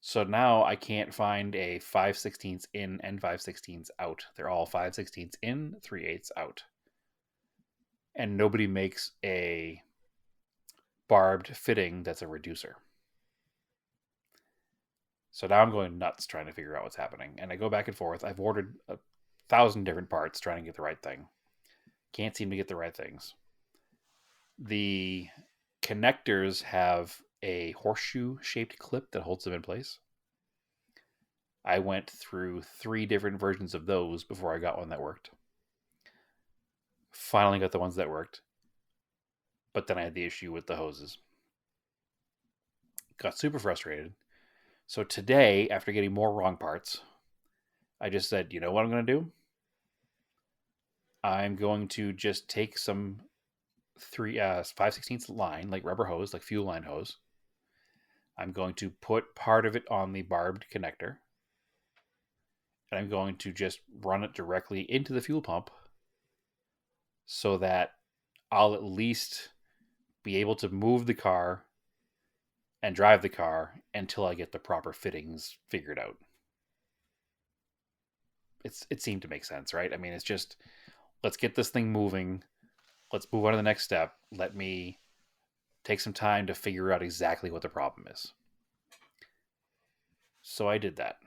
So now I can't find a 5/16 in and 5/16 out. They're all 5/16 in, 3/8 out. And nobody makes a barbed fitting that's a reducer. So now I'm going nuts trying to figure out what's happening. And I go back and forth. I've ordered 1,000 different parts trying to get the right thing. Can't seem to get the right things. The connectors have a horseshoe-shaped clip that holds them in place. I went through 3 different versions of those before I got one that worked. Finally got the ones that worked. But then I had the issue with the hoses. Got super frustrated. So today, after getting more wrong parts, I just said, you know what I'm going to do? I'm going to just take some 5/16 line, like rubber hose, like fuel line hose. I'm going to put part of it on the barbed connector. And I'm going to just run it directly into the fuel pump so that I'll at least be able to move the car and drive the car until I get the proper fittings figured out. It seemed to make sense, right? I mean, it's just, let's get this thing moving. Let's move on to the next step. Let me take some time to figure out exactly what the problem is. So I did that.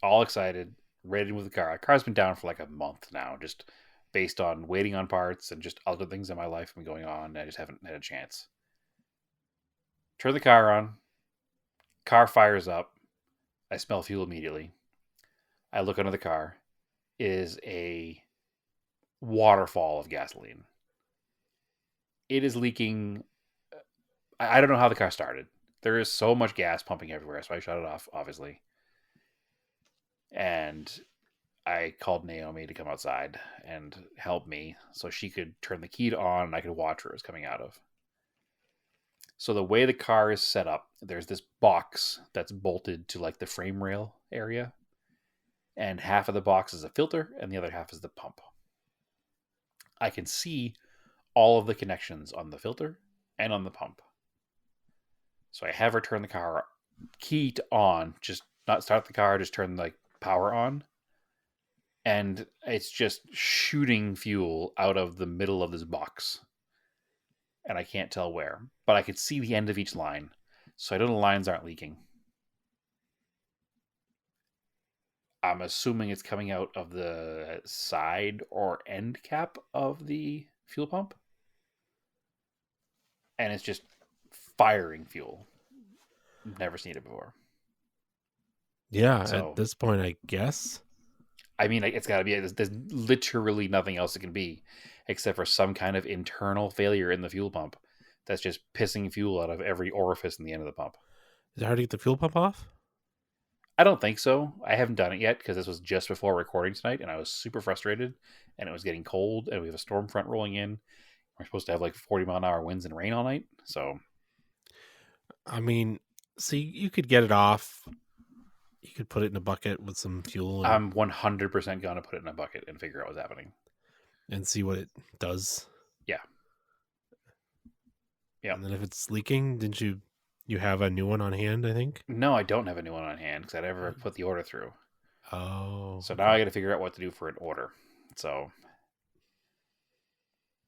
All excited, ready to move the car. The car's been down for like a month now, just based on waiting on parts and just other things in my life have been going on. I just haven't had a chance. Turn the car on. Car fires up. I smell fuel immediately. I look under the car. It is a waterfall of gasoline. It is leaking. I don't know how the car started. There is so much gas pumping everywhere, so I shut it off, obviously. And I called Naomi to come outside and help me so she could turn the key on and I could watch where it was coming out of. So the way the car is set up, there's this box that's bolted to like the frame rail area. And half of the box is a filter and the other half is the pump. I can see all of the connections on the filter and on the pump. So I have her turn the car key to on, just not start the car, just turn the power on. And it's just shooting fuel out of the middle of this box. And I can't tell where, but I could see the end of each line. So I know the lines aren't leaking. I'm assuming it's coming out of the side or end cap of the fuel pump. And it's just firing fuel. Never seen it before. Yeah, So- at this point, I guess. I mean, it's got to be. There's literally nothing else it can be, except for some kind of internal failure in the fuel pump that's just pissing fuel out of every orifice in the end of the pump. Is it hard to get the fuel pump off? I don't think so. I haven't done it yet because this was just before recording tonight, and I was super frustrated. And it was getting cold, and we have a storm front rolling in. We're supposed to have like 40-mile-an-hour winds and rain all night. So I mean, see, you could get it off. You could put it in a bucket with some fuel and, I'm 100% gonna put it in a bucket and figure out what's happening. and see what it does. Yeah. Yeah. And then if it's leaking, didn't you have a new one on hand, I think? No, I don't have a new one on hand because I never put the order through. Oh. So now I got to figure out what to do for an order. So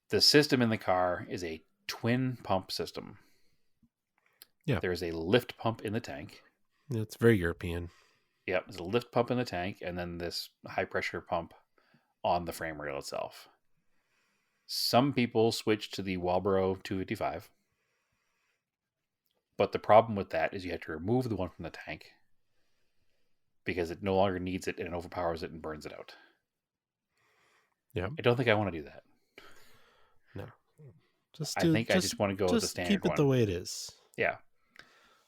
the system in the car is a twin pump system. Yeah. There's a lift pump in the tank. It's very European. Yep, there's a lift pump in the tank, and then this high pressure pump on the frame rail itself. Some people switch to the Walbro 255. But the problem with that is you have to remove the one from the tank because it no longer needs it and it overpowers it and burns it out. Yeah. I don't think I want to do that. No. I think I just want to go with the standard keep it one. the way it is. Yeah.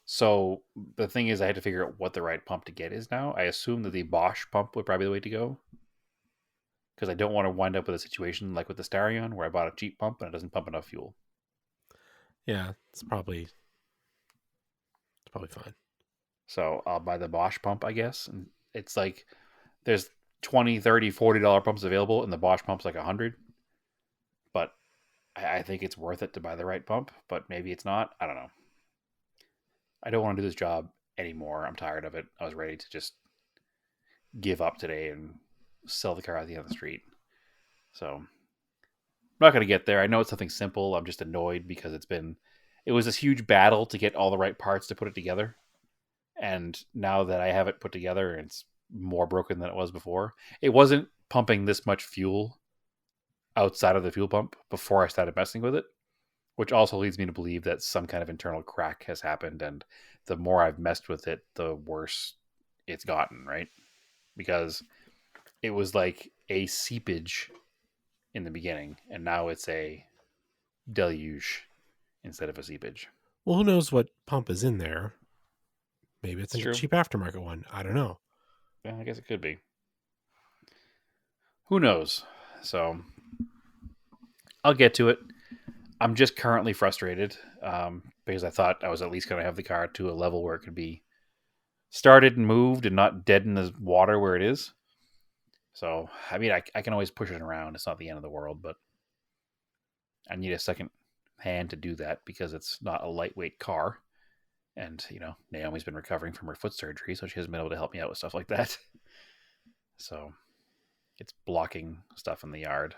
So the thing is, I had to figure out what the right pump to get is now. I assume that the Bosch pump would probably be the way to go because I don't want to wind up with a situation like with the Starion where I bought a cheap pump and it doesn't pump enough fuel. Yeah, it's probably fine. So I'll buy the Bosch pump, I guess. And it's like there's $20, $30, $40 pumps available, and the Bosch pump's like $100. But I think it's worth it to buy the right pump, but maybe it's not. I don't know. I don't want to do this job anymore. I'm tired of it. I was ready to just give up today and sell the car at the end of the street. So I'm not going to get there. I know it's something simple. I'm just annoyed because it was this huge battle to get all the right parts to put it together. And now that I have it put together, it's more broken than it was before. It wasn't pumping this much fuel outside of the fuel pump before I started messing with it, which also leads me to believe that some kind of internal crack has happened. And the more I've messed with it, the worse it's gotten, right? Because it was like a seepage in the beginning, and now it's a deluge instead of a seepage. Well, who knows what pump is in there? Maybe it's a True. cheap aftermarket one. I don't know. Yeah, I guess it could be. Who knows? So I'll get to it. I'm just currently frustrated because I thought I was at least going to have the car to a level where it could be started and moved and not dead in the water where it is. So, I mean, I can always push it around. It's not the end of the world, but I need a second hand to do that because it's not a lightweight car. And, Naomi's been recovering from her foot surgery, so she hasn't been able to help me out with stuff like that. So it's blocking stuff in the yard.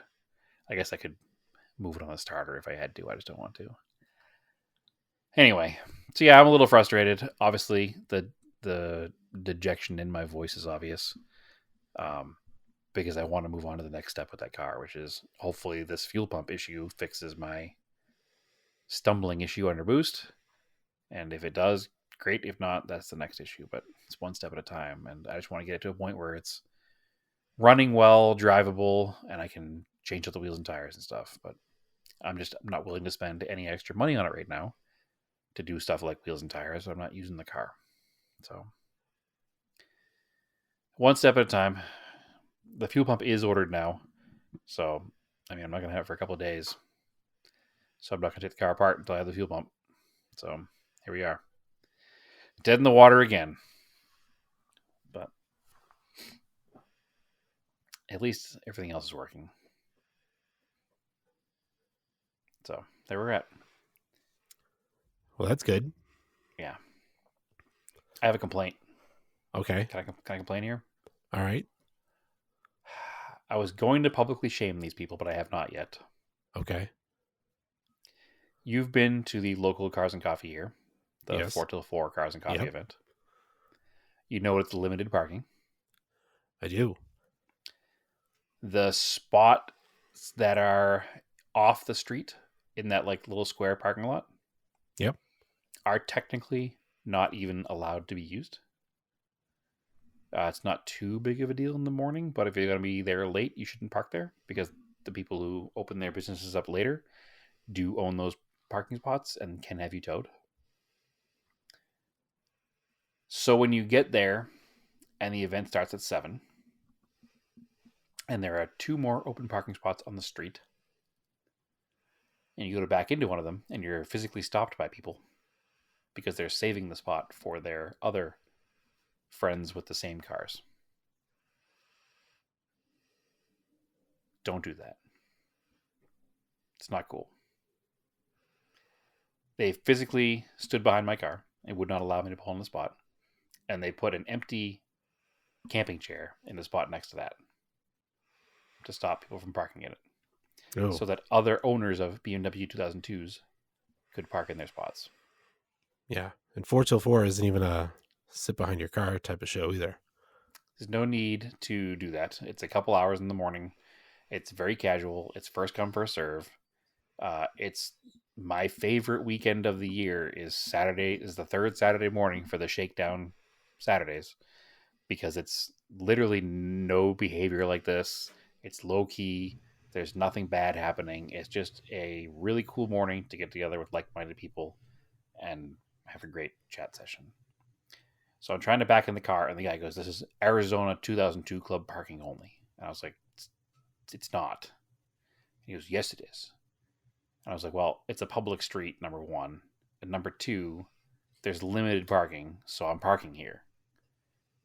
I guess I could move it on the starter if I had to. I just don't want to. Anyway, so yeah, I'm a little frustrated. Obviously, the dejection in my voice is obvious. Because I want to move on to the next step with that car, which is hopefully this fuel pump issue fixes my stumbling issue under boost. And if it does, great. If not, that's the next issue. But it's one step at a time. And I just want to get it to a point where it's running well, drivable, and I can change out the wheels and tires and stuff. But I'm not willing to spend any extra money on it right now to do stuff like wheels and tires. So I'm not using the car. So one step at a time. The fuel pump is ordered now. So, I mean, I'm not going to have it for a couple of days. So I'm not going to take the car apart until I have the fuel pump. So here we are. Dead in the water again. But at least everything else is working. So there we're at. Well, that's good. Yeah. I have a complaint. Okay. Can I complain here? All right. I was going to publicly shame these people, but I have not yet. Okay. You've been to the local Cars and Coffee here, the Yes. 4 till 4 Cars and Coffee Yep. event. You know it's limited parking. I do. The spots that are off the street in that like little square parking lot. Yep. are technically not even allowed to be used. It's not too big of a deal in the morning, but if you're going to be there late, you shouldn't park there because the people who open their businesses up later do own those parking spots and can have you towed. So when you get there and the event starts at 7, and there are 2 more open parking spots on the street, and you go to back into one of them, and you're physically stopped by people because they're saving the spot for their other friends with the same cars. Don't do that. It's not cool. They physically stood behind my car and would not allow me to pull on the spot. And they put an empty camping chair in the spot next to that to stop people from parking in it. Oh. So that other owners of BMW 2002s could park in their spots. Yeah. And 4 till 4 isn't even a sit behind your car type of show either. There's no need to do that. It's a couple hours in the morning. It's very casual. It's first come, first serve. It's my favorite weekend of the year is Saturday, is the third Saturday morning for the Shakedown Saturdays, because it's literally no behavior like this. It's low key. There's nothing bad happening. It's just a really cool morning to get together with like-minded people and have a great chat session. So I'm trying to back in the car, and the guy goes, "This is Arizona 2002 club parking only." And I was like, "It's not." He goes, "Yes, it is." And I was like, "Well, it's a public street, number 1. And number 2, there's limited parking, so I'm parking here."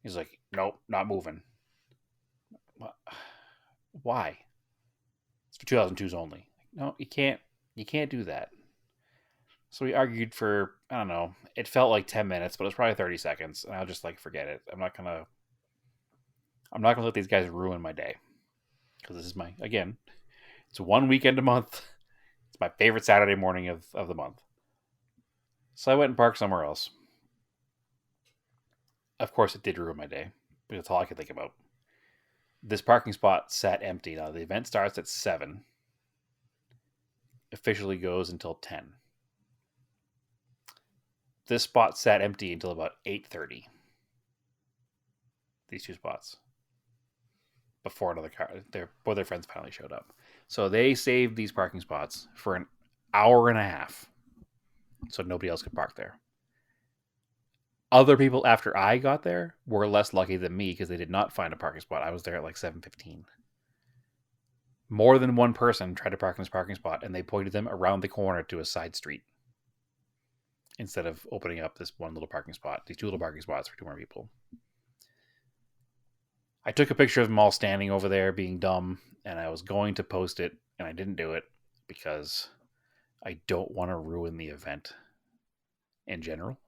He's like, "Nope, not moving." Why? It's for 2002s only. No, you can't do that. So we argued for, I don't know, it felt like 10 minutes, but it was probably 30 seconds. And I was just like, forget it. I'm not gonna let these guys ruin my day. Because this is it's one weekend a month. It's my favorite Saturday morning of the month. So I went and parked somewhere else. Of course, it did ruin my day. But that's all I could think about. This parking spot sat empty. Now, the event starts at 7. Officially goes until 10. This spot sat empty until about 8:30. These 2 spots. Before another car, both their friends finally showed up. So they saved these parking spots for an hour and a half. So nobody else could park there. Other people after I got there were less lucky than me because they did not find a parking spot. I was there at like 7:15. More than one person tried to park in this parking spot, and they pointed them around the corner to a side street instead of opening up this one little parking spot. These 2 little parking spots for 2 more people. I took a picture of them all standing over there being dumb, and I was going to post it, and I didn't do it because I don't want to ruin the event in general.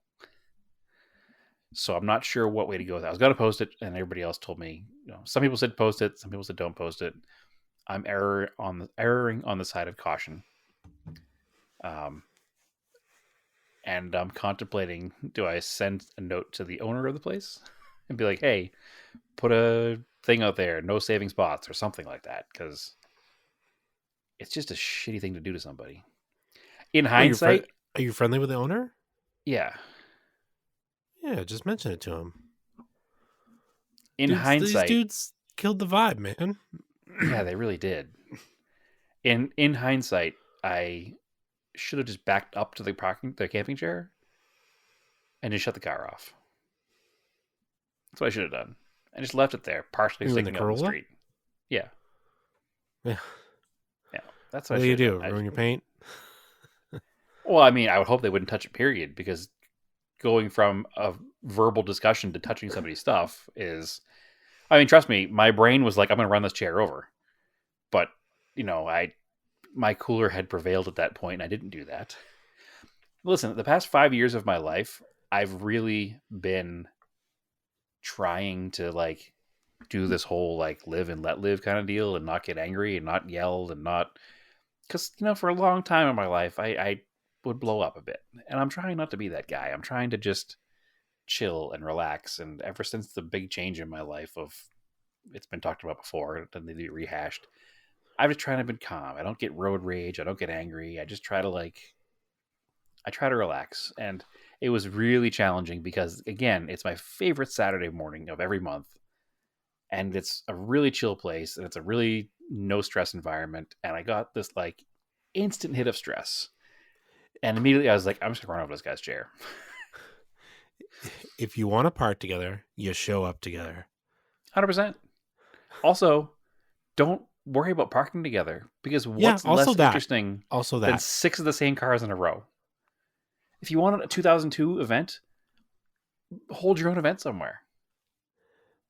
So I'm not sure what way to go with that. I was going to post it, and everybody else told me, some people said post it, some people said don't post it. I'm erring on the side of caution. And I'm contemplating, do I send a note to the owner of the place and be like, "Hey, put a thing out there, no saving spots," or something like that, because it's just a shitty thing to do to somebody. In hindsight, are you friendly with the owner? Yeah. Yeah, just mention it to him. In hindsight, these dudes killed the vibe, man. Yeah, they really did. In hindsight, I should have just backed up to the camping chair and just shut the car off. That's what I should have done. I just left it there, partially sticking up the street. Yeah. Yeah. That's what do you do? Ruin your paint? Well, I mean, I would hope they wouldn't touch it, period, because going from a verbal discussion to touching somebody's stuff is, I mean, trust me, my brain was like, I'm going to run this chair over. But, my cooler head prevailed at that point, and I didn't do that. Listen, the past 5 years of my life, I've really been trying to, do this whole, live and let live kind of deal and not get angry and not yell and not... Because, for a long time in my life, I would blow up a bit. And I'm trying not to be that guy. I'm trying to just chill and relax. And ever since the big change in my life it's been talked about before, it doesn't need to be rehashed, I've just tried to be calm. I don't get road rage. I don't get angry. I just try to I try to relax, and it was really challenging because, again, it's my favorite Saturday morning of every month, and it's a really chill place, and it's a really no stress environment, and I got this like instant hit of stress, and immediately I was like, I'm just gonna run over this guy's chair. If you want to park together, you show up together. 100%. Also, don't worry about parking together because what's less interesting than 6 of the same cars in a row? If you want a 2002 event, hold your own event somewhere.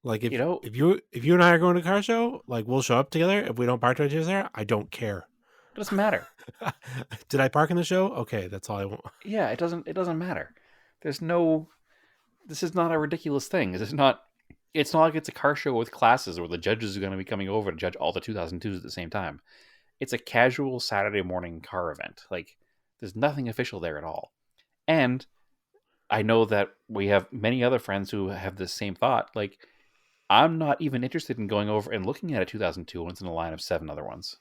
Like if you and I are going to a car show, like we'll show up together. If we don't park together there, I don't care. It doesn't matter. Did I park in the show? Okay, that's all I want. Yeah, it doesn't matter. This is not a ridiculous thing. It's not like it's a car show with classes where the judges are going to be coming over to judge all the 2002s at the same time. It's a casual Saturday morning car event. Like, there's nothing official there at all. And I know that we have many other friends who have the same thought. Like, I'm not even interested in going over and looking at a 2002 when it's in a line of 7 other ones.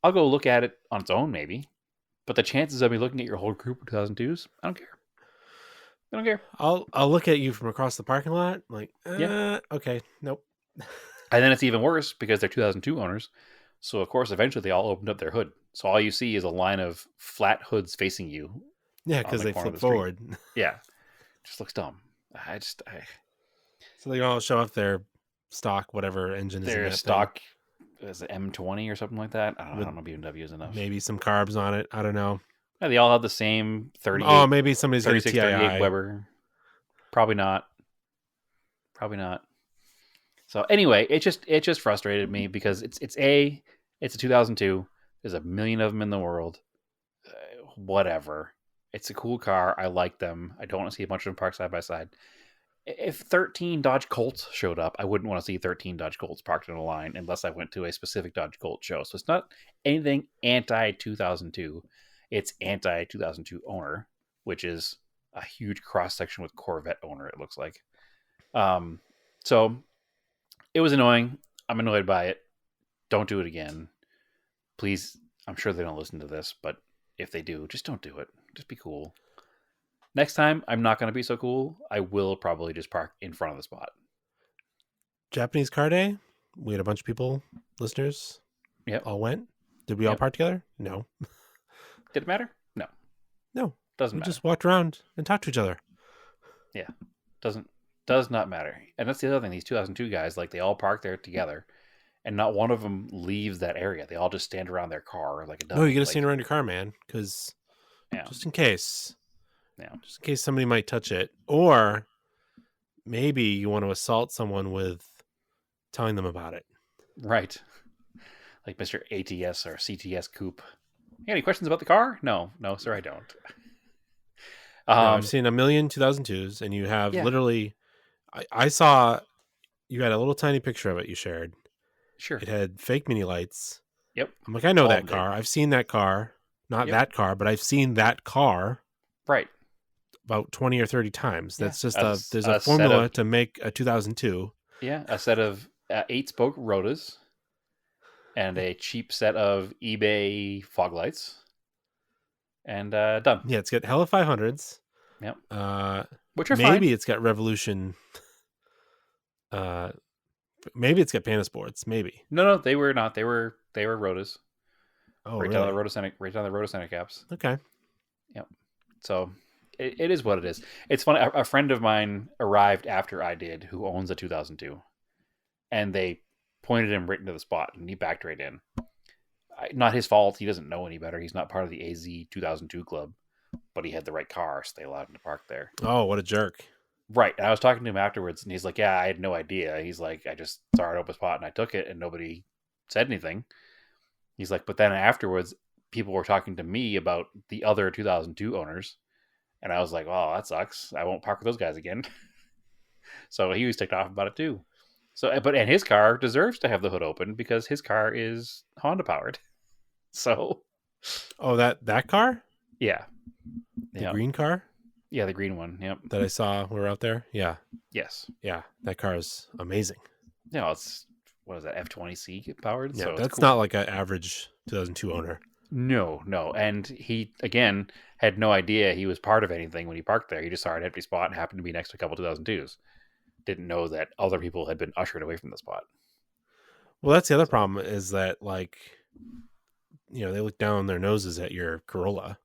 I'll go look at it on its own, maybe. But the chances of me looking at your whole group of 2002s, I don't care. I don't care. I'll look at you from across the parking lot. Like, yeah. Okay, nope. And then it's even worse because they're 2002 owners. So, of course, eventually they all opened up their hood. So all you see is a line of flat hoods facing you. Yeah, because they flip forward. Yeah. Just looks dumb. So they all show off their stock, whatever engine is in that stock thing. Is it M20 or something like that? I don't know if BMW is enough. Maybe some carbs on it. I don't know. Yeah, they all have the same 38. Oh, maybe somebody's got a TII. 38 Weber. Probably not. So anyway, it just frustrated me because it's a 2002. There's a million of them in the world. Whatever. It's a cool car. I like them. I don't want to see a bunch of them parked side by side. If 13 Dodge Colts showed up, I wouldn't want to see 13 Dodge Colts parked in a line unless I went to a specific Dodge Colt show. So it's not anything anti-2002. It's anti-2002 owner, which is a huge cross-section with Corvette owner, it looks like. So it was annoying. I'm annoyed by it. Don't do it again. Please, I'm sure they don't listen to this, but if they do, just don't do it. Just be cool. Next time, I'm not going to be so cool. I will probably just park in front of the spot. Japanese car day. We had a bunch of people, listeners. Yep. All went. Did we all park together? No. Did it matter? No. No. Doesn't matter. We just walked around and talked to each other. Yeah. Does not matter. And that's the other thing. These 2002 guys, like, they all park there together, and not one of them leaves that area. They all just stand around their car like a dummy. No, you got to stand around your car, man, because just in case. Yeah. Just in case somebody might touch it. Or maybe you want to assault someone with telling them about it. Right. Like Mr. ATS or CTS Coupe. You got any questions about the car? No, sir, I don't. I've seen a million 2002s, and you have literally... I saw... You had a little tiny picture of it you shared. Sure. It had fake mini lights. Yep. I'm like, I know that car. I've seen that car. Not that car, but I've seen that car. Right. About 20 or 30 times. That's just there's a formula to make a 2002. Yeah, a set of 8-spoke Rotas and a cheap set of eBay fog lights. And done. Yeah, it's got hella 500s. Yep. Which are maybe it's got Revolution. Maybe it's got Panda Sports. Maybe. No, they were not. They were Rotas. Oh, right really? down the Rotocenter caps. Okay. Yep. So it is what it is. It's funny. A friend of mine arrived after I did, who owns a 2002, and they pointed him right into the spot, and he backed right in. Not his fault. He doesn't know any better. He's not part of the AZ 2002 club, but he had the right car, so they allowed him to park there. Oh, what a jerk. Right. And I was talking to him afterwards, and he's like, yeah, I had no idea. He's like, I just saw it open spot, and I took it, and nobody said anything. He's like, but then afterwards, people were talking to me about the other 2002 owners, and I was like, oh, that sucks. I won't park with those guys again. So he was ticked off about it too. So, and his car deserves to have the hood open because his car is Honda powered. So, oh, that car? Yeah. The green car? Yeah, the green one. Yep. That I saw when we were out there. Yeah. Yes. Yeah, that car is amazing. No, it's what is that, F20C powered? Yeah, so that's cool. not like an average 2002 owner. No. And he, again, had no idea he was part of anything when he parked there. He just saw an empty spot and happened to be next to a couple 2002s. Didn't know that other people had been ushered away from the spot. Well, that's the other problem is that, like, you know, they look down their noses at your Corolla,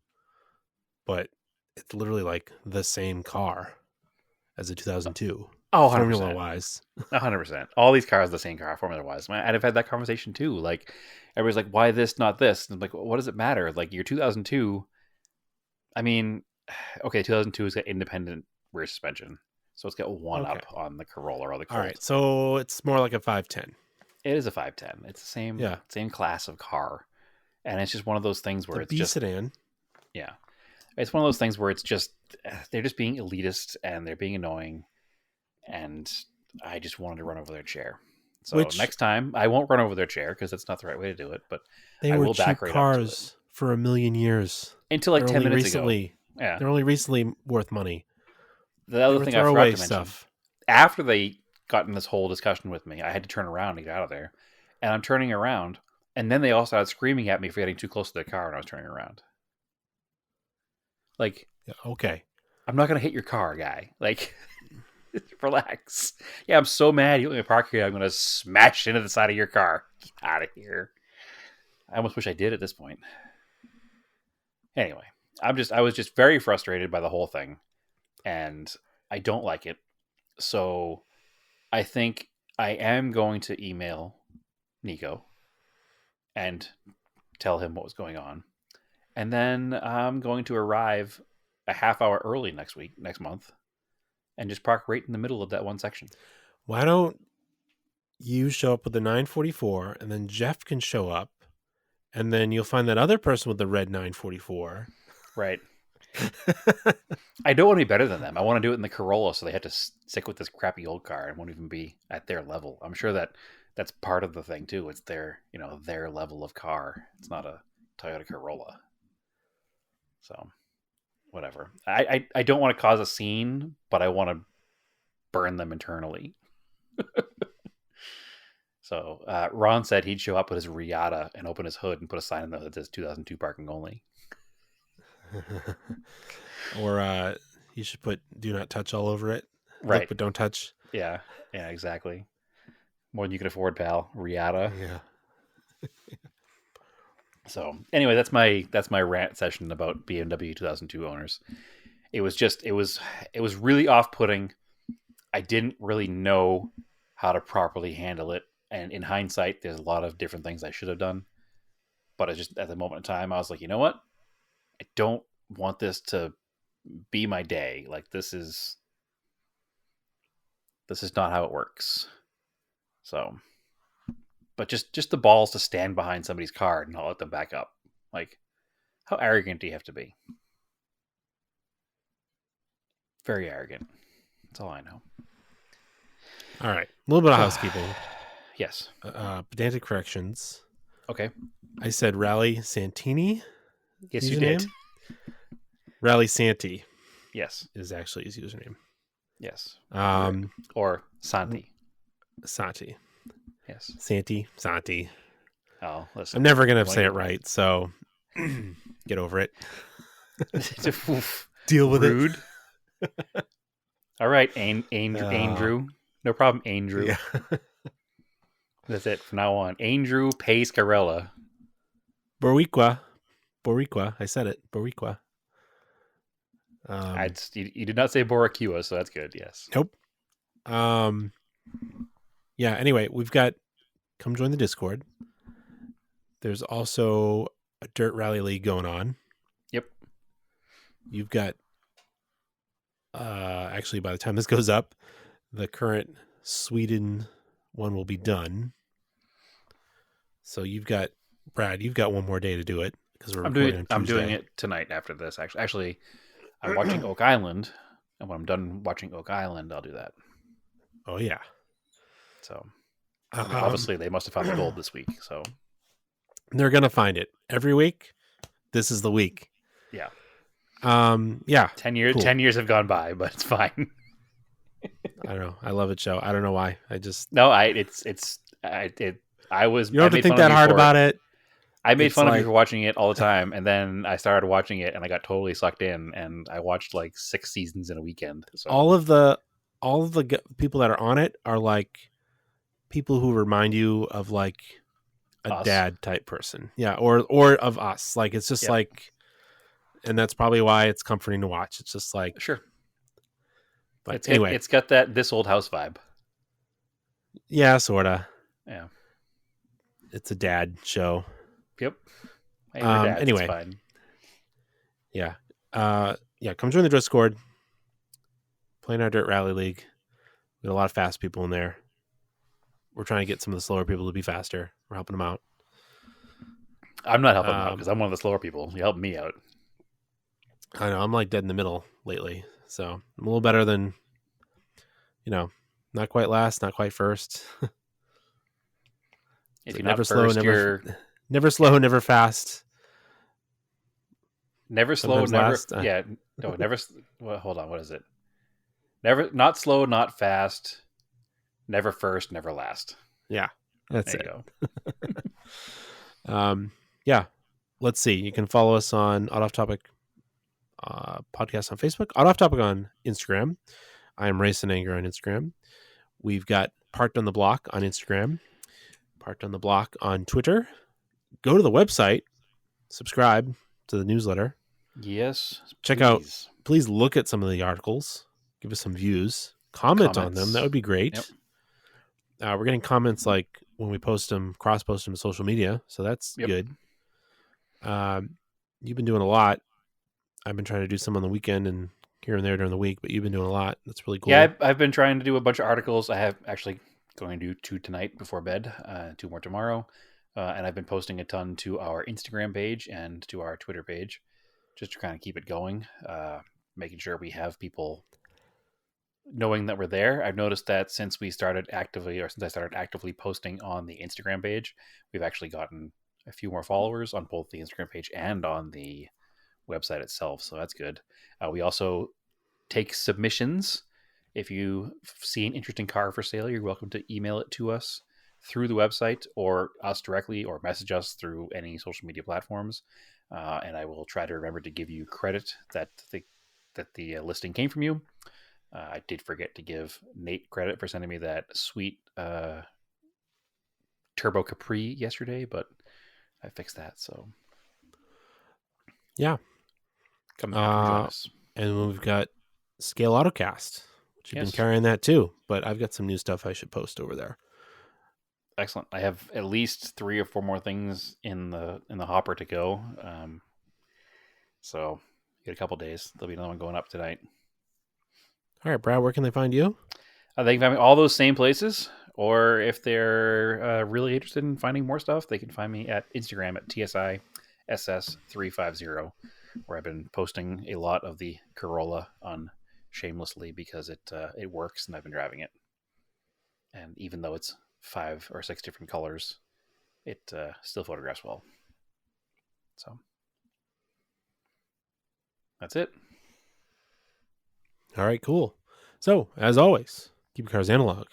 but it's literally like the same car as a 2002. Oh, 100%. Formula-wise. 100%. All these cars are the same car, formula-wise. I'd have had that conversation too. Like, everybody's like, why this, not this? And I'm like, what does it matter? Like, your 2002, I mean, okay, 2002 has got independent rear suspension. So it's got one up on the Corolla or the Colt. All right, so it's more like a 510. It is a 510. It's the same class of car. And it's just one of those things where it's just... sedan. Yeah. It's one of those things where it's just, they're just being elitist and they're being annoying. And I just wanted to run over their chair. So next time, I won't run over their chair because that's not the right way to do it. But they will were cheap cars for 1 million years. Until like 10 minutes ago. Yeah. They're only recently worth money. The other thing I forgot to mention, after they got in this whole discussion with me, I had to turn around and get out of there. And I'm turning around. And then they all started screaming at me for getting too close to their car when I was turning around. Like, okay, I'm not going to hit your car, guy. Like, relax. Yeah, I'm so mad you let me park here. I'm going to smash into the side of your car. Get out of here. I almost wish I did at this point. Anyway, I was just very frustrated by the whole thing. And I don't like it. So I think I am going to email Nico and tell him what was going on. And then I'm going to arrive a half hour early next month, and just park right in the middle of that one section. Why don't you show up with the 944, and then Jeff can show up, and then you'll find that other person with the red 944. Right. I don't want to be better than them. I want to do it in the Corolla, so they had to stick with this crappy old car and won't even be at their level. I'm sure that's part of the thing too. It's their level of car. It's not a Toyota Corolla. So, whatever. I don't want to cause a scene, but I want to burn them internally. So, Ron said he'd show up with his Riata and open his hood and put a sign in there that says 2002 parking only. Or you should put "Do not touch" all over it. Right, look, but don't touch. Yeah, exactly. More than you can afford, pal. Riata. Yeah. So anyway, that's my rant session about BMW 2002 owners. It was really off-putting. I didn't really know how to properly handle it, and in hindsight, there's a lot of different things I should have done. But I just, at the moment in time, I was like, you know what? I don't want this to be my day. Like, this is not how it works. So, but just the balls to stand behind somebody's car and not let them back up. Like, how arrogant do you have to be? Very arrogant. That's all I know. All right. A little bit of housekeeping. Yes. Pedantic corrections. Okay. I said Rally Santini. Yes, you did. Rally Santi. Yes. Is actually his username. Yes. Or Santi. Santi. Yes. Santi. Oh, listen. I'm never going to say it right, so get over it. Deal with Rude. It. All right, Andrew. No problem, Andrew. Yeah. That's it from now on. Andrew Pascarella. Boricua. I said it. Boricua. You did not say Boricua, so that's good. Yes. Nope. Yeah. Anyway, we've got. Come join the Discord. There's also a dirt rally league going on. Yep. You've got. Actually, by the time this goes up, the current Sweden one will be done. So you've got Brad. You've got one more day to do it because I'm doing it tonight after this. Actually, I'm watching Oak Island, and when I'm done watching Oak Island, I'll do that. Oh yeah. So obviously, they must have found the gold this week. So they're gonna find it every week. This is the week. Yeah. Yeah. 10 years. Cool. 10 years have gone by, but it's fine. I don't know. I love it, Joe. I don't know why. I just I was. You don't have to think that hard about it. I made It's fun of you like- for watching it all the time, and then I started watching it, and I got totally sucked in, and I watched like 6 seasons in a weekend. So all of the people that are on it are like people who remind you of like a Us. dad type person. Yeah, or of us. Like it's just Yep. like, and that's probably why it's comforting to watch. It's just like, sure, but anyway, it's got that This Old House vibe. yeah, sorta. Yeah. It's a dad show. Yep. Hey, your dad, Anyway. it's fine. Yeah. Come join the Discord. Playing our Dirt Rally League. We got a lot of fast people in there. We're trying to get some of the slower people to be faster. We're helping them out. I'm not helping out because I'm one of the slower people. You help me out. I know I'm like dead in the middle lately, so I'm a little better than, not quite last, not quite first. If So you're never not slow, first, never- you're Never slow, never fast. never slow, Sometimes never last. yeah, no, never. Well, hold on, what is it? Never, not slow, not fast. Never first, never last. Yeah, that's There it. you go. Yeah. Let's see. You can follow us on Odd Off Topic podcast on Facebook, Odd Off Topic on Instagram. I am Racing Anger on Instagram. We've got Parked on the Block on Instagram, Parked on the Block on Twitter. Go to the website, subscribe to the newsletter. Yes. Check out- please. Please look at some of the articles. Give us some views. Comment on them. Comments. That would be great. Yep. We're getting comments like when we post them, cross-post them to social media. So that's Yep. good. You've been doing a lot. I've been trying to do some on the weekend and here and there during the week, but you've been doing a lot. That's really cool. Yeah, I've been trying to do a bunch of articles. I have actually going to do 2 tonight before bed, 2 more tomorrow. And I've been posting a ton to our Instagram page and to our Twitter page just to kind of keep it going, making sure we have people knowing that we're there. I've noticed that since I started actively posting on the Instagram page, we've actually gotten a few more followers on both the Instagram page and on the website itself. So that's good. We also take submissions. If you see an interesting car for sale, you're welcome to email it to us through the website or us directly, or message us through any social media platforms. And I will try to remember to give you credit that the listing came from you. I did forget to give Nate credit for sending me that sweet Turbo Capri yesterday, but I fixed that. So Yeah. come and join us. And we've got Scale Autocast, which you've Yes. been carrying that too. But I've got some new stuff I should post over there. Excellent. I have at least 3 or 4 more things in the hopper to go. So you get a couple days. There'll be another one going up tonight. All right, Brad, where can they find you? They can find me all those same places, or if they're really interested in finding more stuff, they can find me at Instagram at TSISS350, where I've been posting a lot of the Corolla on shamelessly because it works and I've been driving it. And even though it's 5 or 6 different colors, it still photographs well. So that's it. All right, cool. So, as always, keep your cars analog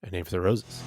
and aim for the roses.